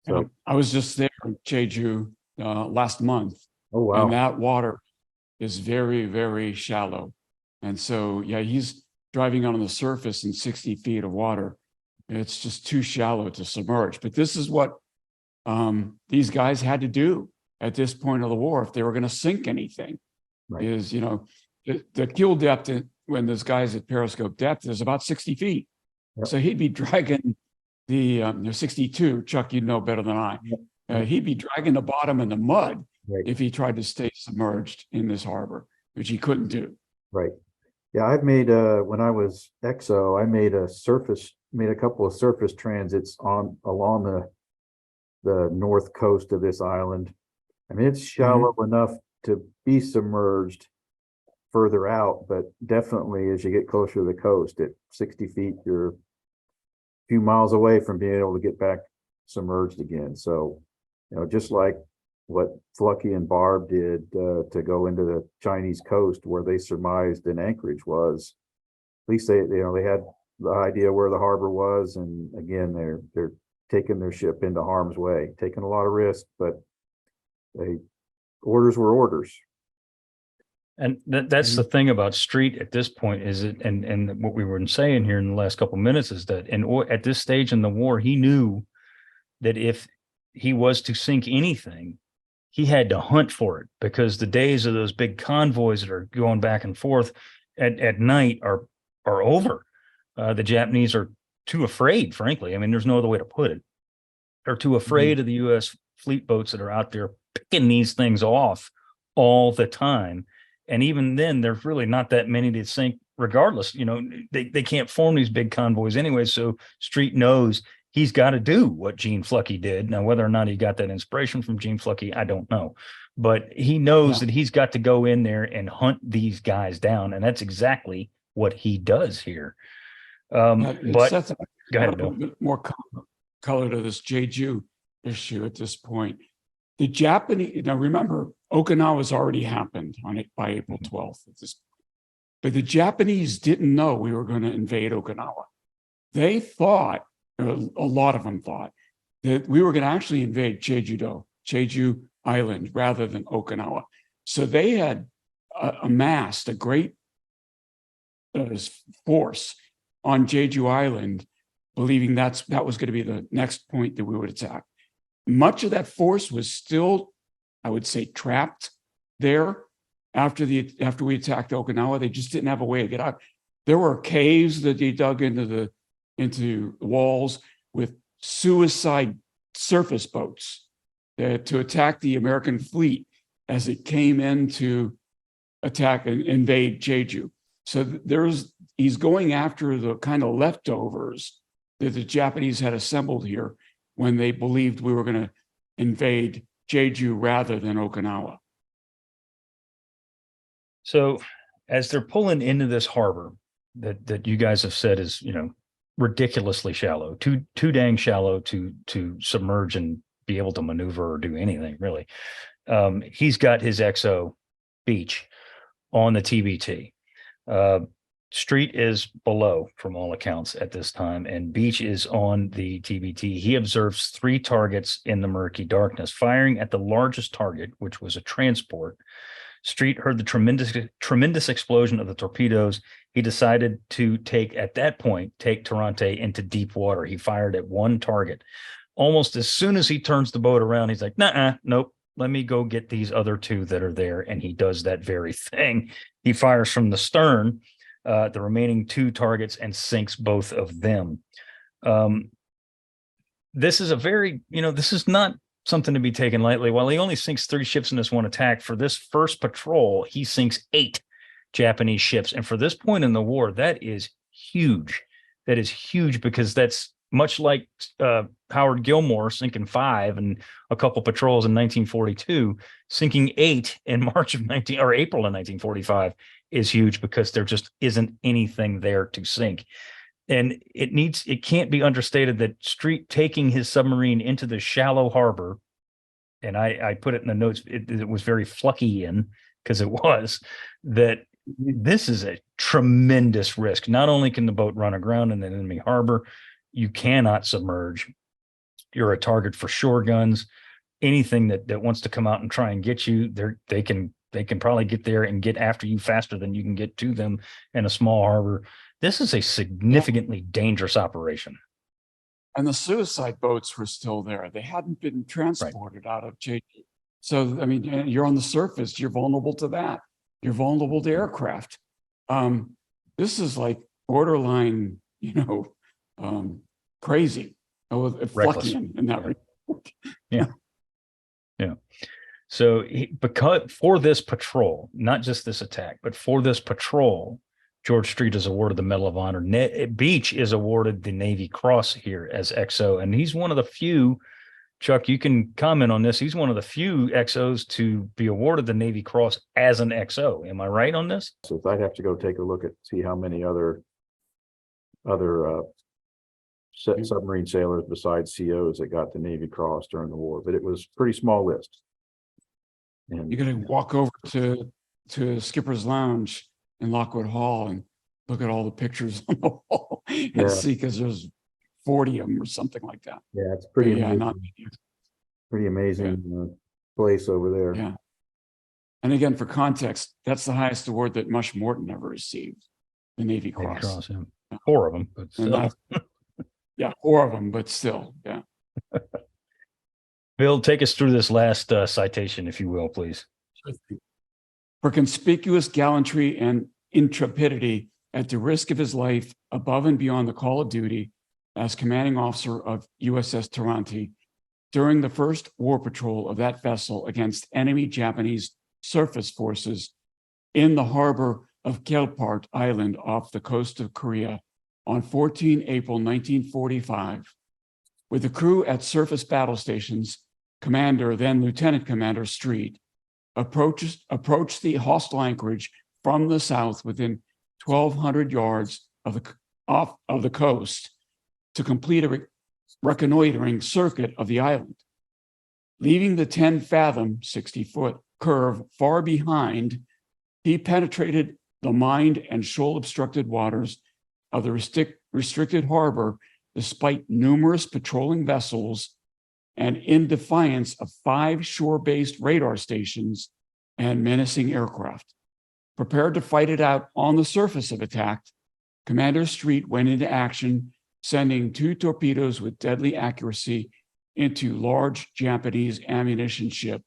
So I was just there in Jeju last month. Oh, wow. And that water is very, very shallow. And so, yeah, he's driving out on the surface in 60 feet of water. It's just too shallow to submerge. But this is what these guys had to do at this point of the war if they were going to sink anything. Right. Is, the keel depth when those guys at periscope depth is about 60 feet. Yep. So he'd be dragging the 62. Chuck, you'd know better than I. Yep. He'd be dragging the bottom in the mud, right, if he tried to stay submerged in this harbor, which he couldn't do. Right. Yeah, I've made when I was XO, I made a couple of surface transits along the north coast of this island. I mean, it's shallow enough to be submerged further out, but definitely as you get closer to the coast at 60 feet, you're a few miles away from being able to get back submerged again. So, just like what Flucky and Barb did to go into the Chinese coast where they surmised an anchorage was, at least they had the idea where the harbor was, and again they're taking their ship into harm's way, taking a lot of risk, but orders were orders. And that's the thing about Street at this point is it, and what we were saying here in the last couple of minutes is that, at this stage in the war, he knew that if he was to sink anything, he had to hunt for it, because the days of those big convoys that are going back and forth at night are over. The Japanese are too afraid, frankly. I mean, there's no other way to put it. They're too afraid of the U.S. fleet boats that are out there picking these things off all the time. And even then, there's really not that many to sink regardless. They can't form these big convoys anyway. So Street knows he's got to do what Gene Flucky did. Now, whether or not he got that inspiration from Gene Flucky, I don't know. But he knows that he's got to go in there and hunt these guys down. And that's exactly what he does here. But go ahead, Bill. A bit more color to this Jeju issue at this point. The Japanese, now remember, Okinawa's already happened on it by April 12th at this point. But the Japanese didn't know we were going to invade Okinawa. They thought, a lot of them thought, that we were going to actually invade Jeju Island, rather than Okinawa. So they had amassed a great force on Jeju Island, believing that was going to be the next point that we would attack. Much of that force was still, I would say, trapped there after we attacked Okinawa. They just didn't have a way to get out. There were caves that they dug into the walls with suicide surface boats to attack the American fleet as it came in to attack and invade Jeju. So he's going after the kind of leftovers that the Japanese had assembled here when they believed we were going to invade Jeju rather than Okinawa. So as they're pulling into this harbor that you guys have said is, ridiculously shallow, too dang shallow to submerge and be able to maneuver or do anything really. He's got his XO Beach on the TBT. Street is below from all accounts at this time, and Beach is on the TBT. He observes 3 targets in the murky darkness, firing at the largest target, which was a transport. Street heard the tremendous explosion of the torpedoes. He decided to take Tarante into deep water. He fired at one target. Almost as soon as he turns the boat around, he's like, nope, let me go get these other 2 that are there. And he does that very thing. He fires from the stern the remaining 2 targets and sinks both of them. This is a very, this is not something to be taken lightly. While he only sinks 3 ships in this one attack, for this first patrol, he sinks 8 Japanese ships. And for this point in the war, that is huge. That is huge, because that's much like Howard Gilmore sinking 5 and a couple patrols in 1942, sinking 8 in April of 1945 is huge, because there just isn't anything there to sink. And it can't be understated that Street taking his submarine into the shallow harbor, and I put it in the notes, it was very Fluckian, because it was, that this is a tremendous risk. Not only can the boat run aground in an enemy harbor, you cannot submerge. You're a target for shore guns. Anything that wants to come out and try and get you, they can probably get there and get after you faster than you can get to them in a small harbor. This is a significantly dangerous operation. And the suicide boats were still there. They hadn't been transported out of JP. So, I mean, you're on the surface, you're vulnerable to that. You're vulnerable to aircraft. This is like borderline, crazy. Fluckian in that regard. Yeah. So because for this patrol, not just this attack, but for this patrol, George Street is awarded the Medal of Honor. Beach is awarded the Navy Cross here as XO. And he's one of the few, Chuck, you can comment on this. He's one of the few XOs to be awarded the Navy Cross as an XO. Am I right on this? So I'd have to go take a look at, see how many other submarine sailors besides COs that got the Navy Cross during the war, but it was a pretty small list. And You're going to walk over to Skipper's Lounge in Lockwood Hall and look at all the pictures on the wall and see, because there's 40 of them or something like that. Yeah, it's pretty amazing place over there. Yeah. And again, for context, that's the highest award that Mush Morton ever received, the Navy Cross. Yeah. 4 of them, but still. 4 of them, but still, yeah. Bill, take us through this last citation, if you will, please. For conspicuous gallantry and intrepidity at the risk of his life above and beyond the call of duty as commanding officer of USS Taranti during the first war patrol of that vessel against enemy Japanese surface forces in the harbor of Kjelpart Island off the coast of Korea on 14 April 1945, with the crew at surface battle stations, Commander, then Lieutenant Commander Street, approached the hostile anchorage from the south within 1,200 yards of the coast to complete a reconnoitering circuit of the island. Leaving the 10-fathom, 60-foot curve far behind, he penetrated the mined and shoal-obstructed waters of the restricted harbor despite numerous patrolling vessels and in defiance of 5 shore-based radar stations and menacing aircraft. Prepared to fight it out on the surface of attack, Commander Street went into action, sending 2 torpedoes with deadly accuracy into large Japanese ammunition ship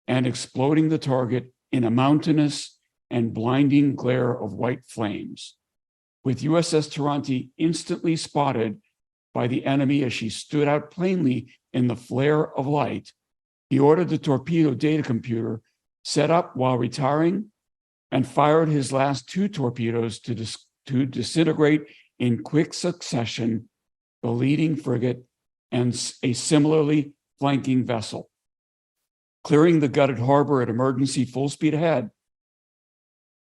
and exploding the target in a mountainous and blinding glare of white flames. With USS Taranti instantly spotted by the enemy as she stood out plainly in the flare of light, he ordered the torpedo data computer set up while retiring and fired his last 2 torpedoes to disintegrate in quick succession the leading frigate and a similarly flanking vessel. Clearing the gutted harbor at emergency full speed ahead,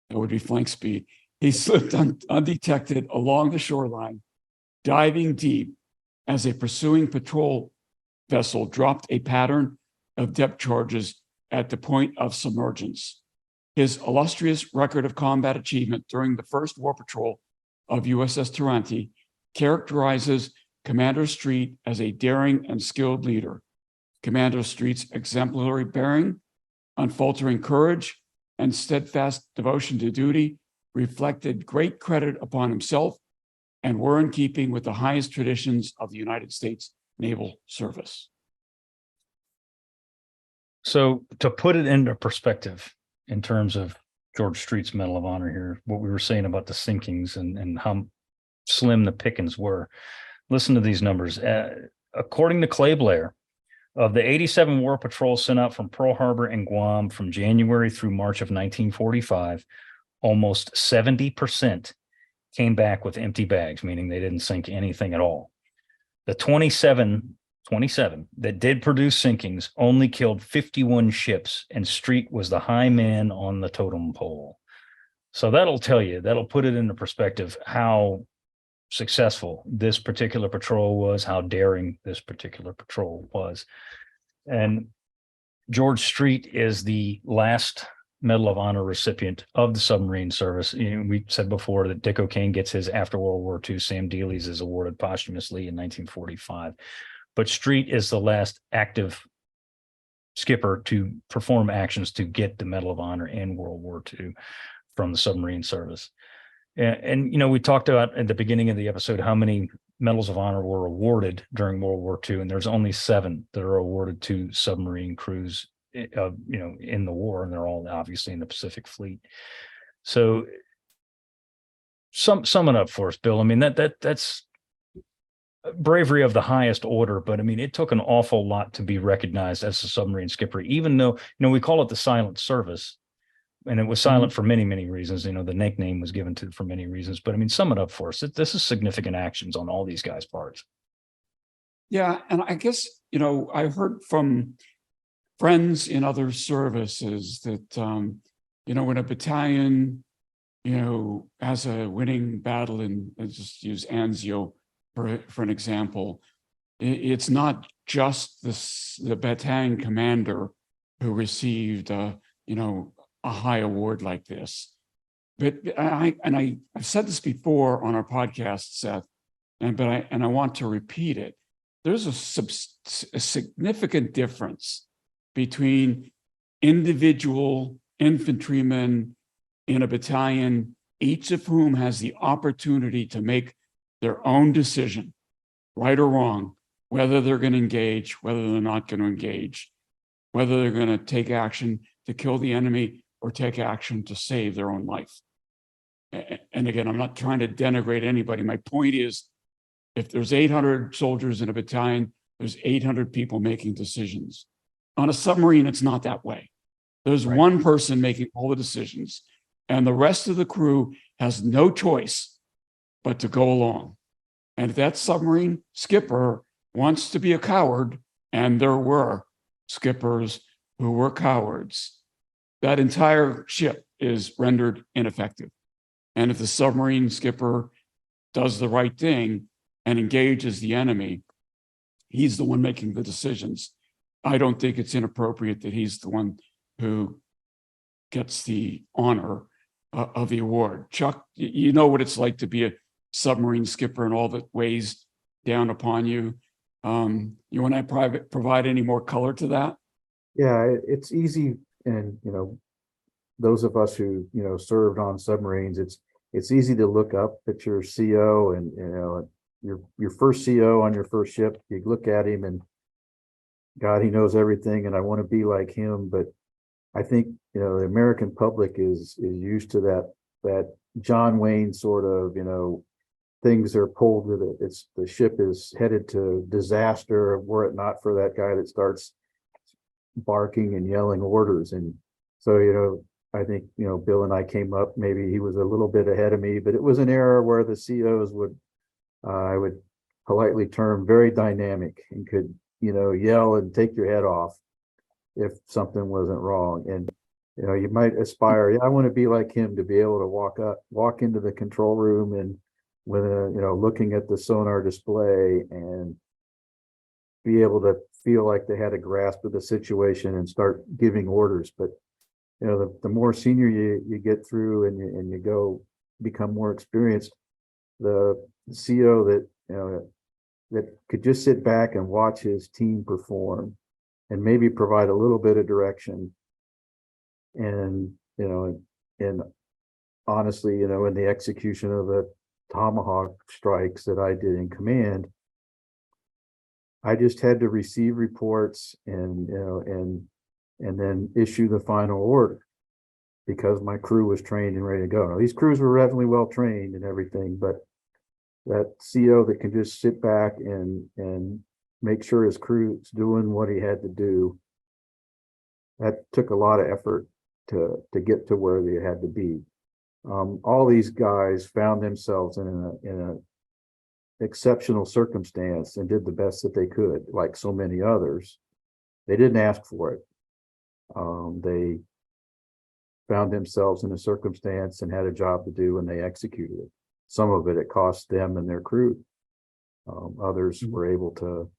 that would be flank speed, he slipped undetected along the shoreline, diving deep as a pursuing patrol vessel dropped a pattern of depth charges at the point of submergence. His illustrious record of combat achievement during the first war patrol of USS Taranti characterizes Commander Street as a daring and skilled leader. Commander Street's exemplary bearing, unfaltering courage, and steadfast devotion to duty reflected great credit upon himself and were in keeping with the highest traditions of the United States Naval Service. So to put it into perspective in terms of George Street's Medal of Honor here, what we were saying about the sinkings and how slim the pickings were. Listen to these numbers. According to Clay Blair, of the 87 war patrols sent out from Pearl Harbor and Guam from January through March of 1945, almost 70% came back with empty bags, meaning they didn't sink anything at all. The 27 that did produce sinkings only killed 51 ships, and Street was the high man on the totem pole. So that'll put it into perspective how successful this particular patrol was, how daring this particular patrol was. And George Street is the last Medal of Honor recipient of the submarine service. We said before that Dick O'Kane gets his after World War II. Sam Dealey's is awarded posthumously in 1945. But Street is the last active skipper to perform actions to get the Medal of Honor in World War II from the submarine service. And we talked about at the beginning of the episode how many Medals of Honor were awarded during World War II, and there's only 7 that are awarded to submarine crews, in the war, and they're all obviously in the Pacific Fleet. So, sum it up for us, Bill. I mean, that's bravery of the highest order, but I mean, it took an awful lot to be recognized as a submarine skipper, even though, we call it the silent service. And it was silent for many, many reasons. The nickname was given to for many reasons. But I mean, sum it up for us. This is significant actions on all these guys' parts. Yeah, and I guess I heard from friends in other services that when a battalion has a winning battle, and let's just use Anzio for an example, it's not just the battalion commander who received a high award like this. But I've said this before on our podcast, Seth, and I want to repeat it. There's a significant difference between individual infantrymen in a battalion, each of whom has the opportunity to make their own decision, right or wrong, whether they're going to engage, whether they're not going to engage, whether they're going to take action to kill the enemy or take action to save their own life. And again, I'm not trying to denigrate anybody. My point is, if there's 800 soldiers in a battalion, there's 800 people making decisions. On a submarine, it's not that way. There's one person making all the decisions, and the rest of the crew has no choice but to go along. And if that submarine skipper wants to be a coward, and there were skippers who were cowards, that entire ship is rendered ineffective. And if the submarine skipper does the right thing and engages the enemy, he's the one making the decisions. I don't think it's inappropriate that he's the one who gets the honor of the award. Chuck, you know what it's like to be a submarine skipper and all that weighs down upon you. You want to provide any more color to that? Yeah, it's easy. And, those of us who, served on submarines, it's easy to look up at your CO and, your first CO on your first ship. You look at him and God, he knows everything and I want to be like him. But I think, the American public is used to that John Wayne sort of, things are pulled with it. The ship is headed to disaster were it not for that guy that starts barking and yelling orders. And so, I think, Bill and I came up, maybe he was a little bit ahead of me, but it was an era where the COs would, I would politely term, very dynamic and could, yell and take your head off if something wasn't wrong. And, you might aspire, I want to be like him, to be able to walk into the control room and with looking at the sonar display and be able to feel like they had a grasp of the situation and start giving orders. But the more senior you get through and you go become more experienced, the CO that could just sit back and watch his team perform and maybe provide a little bit of direction. And and honestly, in the execution of the Tomahawk strikes that I did in command, I just had to receive reports and then issue the final order. because my crew was trained and ready to go. Now, these crews were definitely well trained and everything, but that CO that can just sit back and make sure his crew's doing what he had to do, that took a lot of effort to get to where they had to be. All these guys found themselves in an exceptional circumstance and did the best that they could, like so many others. They didn't ask for it. They found themselves in a circumstance and had a job to do, and they executed it. Some of it cost them and their crew. Others were able to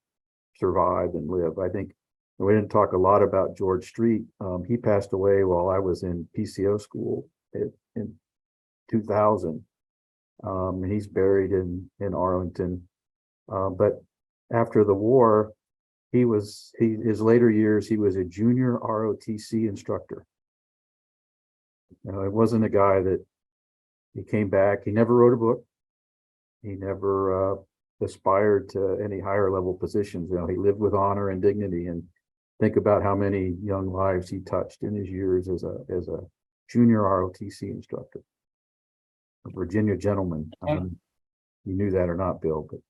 survive and live. I think we didn't talk a lot about George Street. He passed away while I was in PCO school in 2000. And he's buried in Arlington. But after the war, his later years, he was a junior ROTC instructor. It wasn't a guy that he came back. He never wrote a book. He never aspired to any higher level positions. He lived with honor and dignity. And think about how many young lives he touched in his years as a junior ROTC instructor. A Virginia gentleman. You knew that or not, Bill? But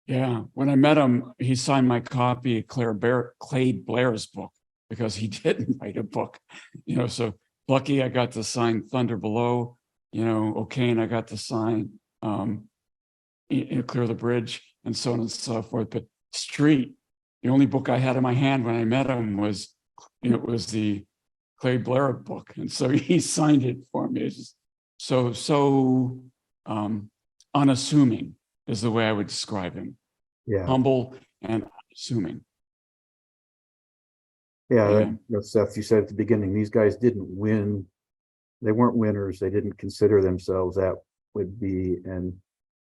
yeah, when I met him, he signed my copy of Clay Blair's book because he didn't write a book. So lucky I got to sign Thunder Below. O'Kane I got to sign Clear the Bridge and so on and so forth. But Street, the only book I had in my hand when I met him was the Clay Blair book, and so he signed it for me. It's just so unassuming is the way I would describe him. yeah, Humble and unassuming. yeah. Seth, you said at the beginning, these guys didn't win. They weren't winners. They didn't consider themselves that would be, and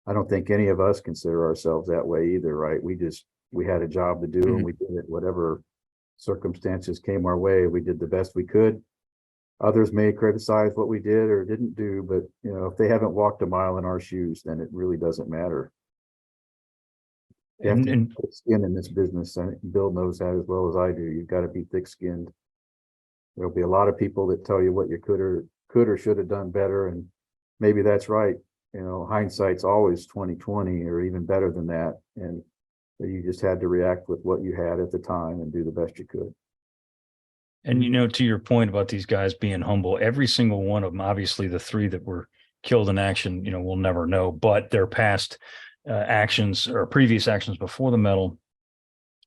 I don't think any of us consider ourselves that way either, right? We had a job to do, and we did it. Whatever circumstances came our way, we did the best we could. Others may criticize what we did or didn't do, but if they haven't walked a mile in our shoes, then it really doesn't matter. You have to be thick-skinned in this business. And Bill knows that as well as I do. You've got to be thick-skinned. There'll be a lot of people that tell you what you could or should have done better, and maybe that's right. Hindsight's always 20/20 or even better than that, and you just had to react with what you had at the time and do the best you could. And, to your point about these guys being humble, every single one of them, obviously the three that were killed in action, we'll never know, but their past actions or previous actions before the medal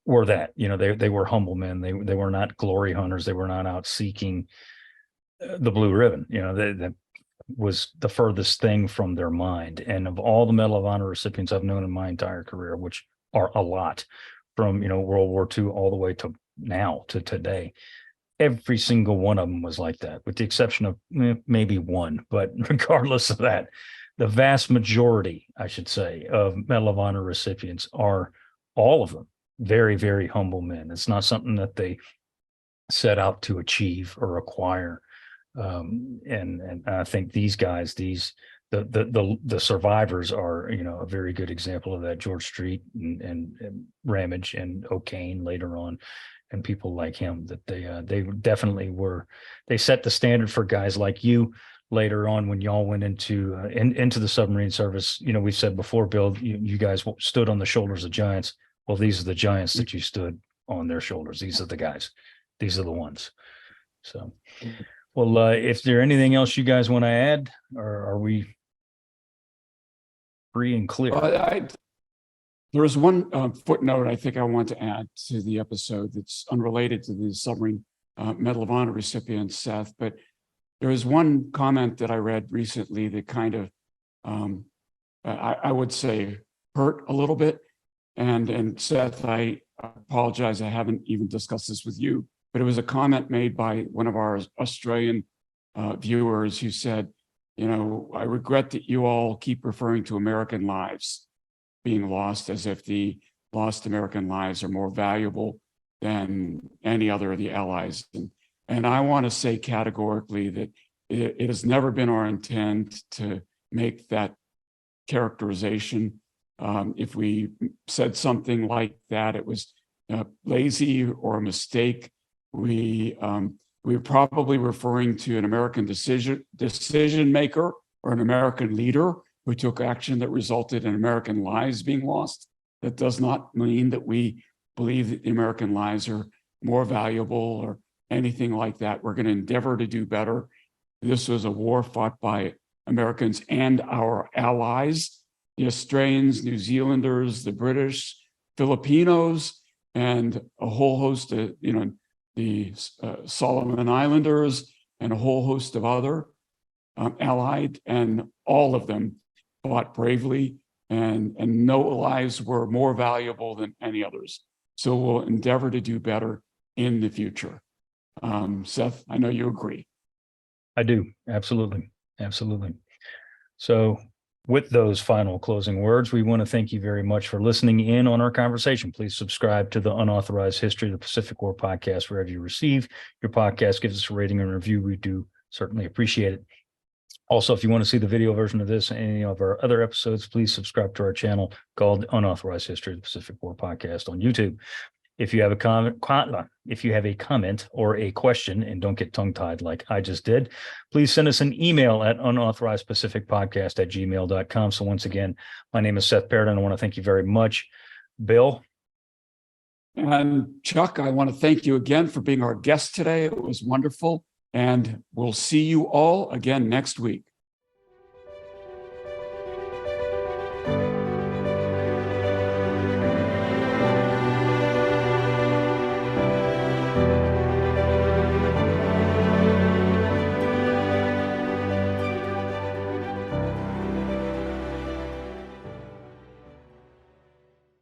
were that, they were humble men. They were not glory hunters. They were not out seeking the blue ribbon. That was the furthest thing from their mind. And of all the Medal of Honor recipients I've known in my entire career, which are a lot, from, World War II all the way to now to today, every single one of them was like that, with the exception of maybe one. But regardless of that, the vast majority, I should say, of Medal of Honor recipients are, all of them, very, very humble men. It's not something that they set out to achieve or acquire. And I think these guys, the survivors are, a very good example of that. George Street and Ramage and O'Kane later on, and people like him, that they definitely were. They set the standard for guys like you later on when y'all went into the submarine service. We said before, Bill, you guys stood on the shoulders of giants. Well, these are the giants that you stood on their shoulders. These are the guys. These are the ones. So, well, if there anything else you guys want to add, or are we free and clear? There is one footnote I think I want to add to the episode that's unrelated to the submarine Medal of Honor recipients, Seth, but there is one comment that I read recently that kind of, I would say, hurt a little bit. And Seth, I apologize, I haven't even discussed this with you, but it was a comment made by one of our Australian viewers who said, I regret that you all keep referring to American lives being lost as if the lost American lives are more valuable than any other of the allies. And I want to say categorically that it has never been our intent to make that characterization. If we said something like that, it was lazy or a mistake. We we're probably referring to an American decision maker or an American leader who took action that resulted in American lives being lost. That does not mean that we believe that the American lives are more valuable or anything like that. We're going to endeavor to do better. This was a war fought by Americans and our allies, the Australians, New Zealanders, the British, Filipinos, and a whole host of, the Solomon Islanders and a whole host of other allied, and all of them fought bravely, and no lives were more valuable than any others. So we'll endeavor to do better in the future. Seth, I know you agree. I do. Absolutely. Absolutely. So with those final closing words, we want to thank you very much for listening in on our conversation. Please subscribe to the Unauthorized History of the Pacific War podcast wherever you receive your podcast. Give us a rating and review. We do certainly appreciate it. Also, if you want to see the video version of this and any of our other episodes, please subscribe to our channel called Unauthorized History of the Pacific War podcast on YouTube. If you have a comment or a question, and don't get tongue-tied like I just did, please send us an email at unauthorizedpacificpodcast@gmail.com. So once again, my name is Seth Perrin, and I want to thank you very much. Bill? And Chuck, I want to thank you again for being our guest today. It was wonderful. And we'll see you all again next week.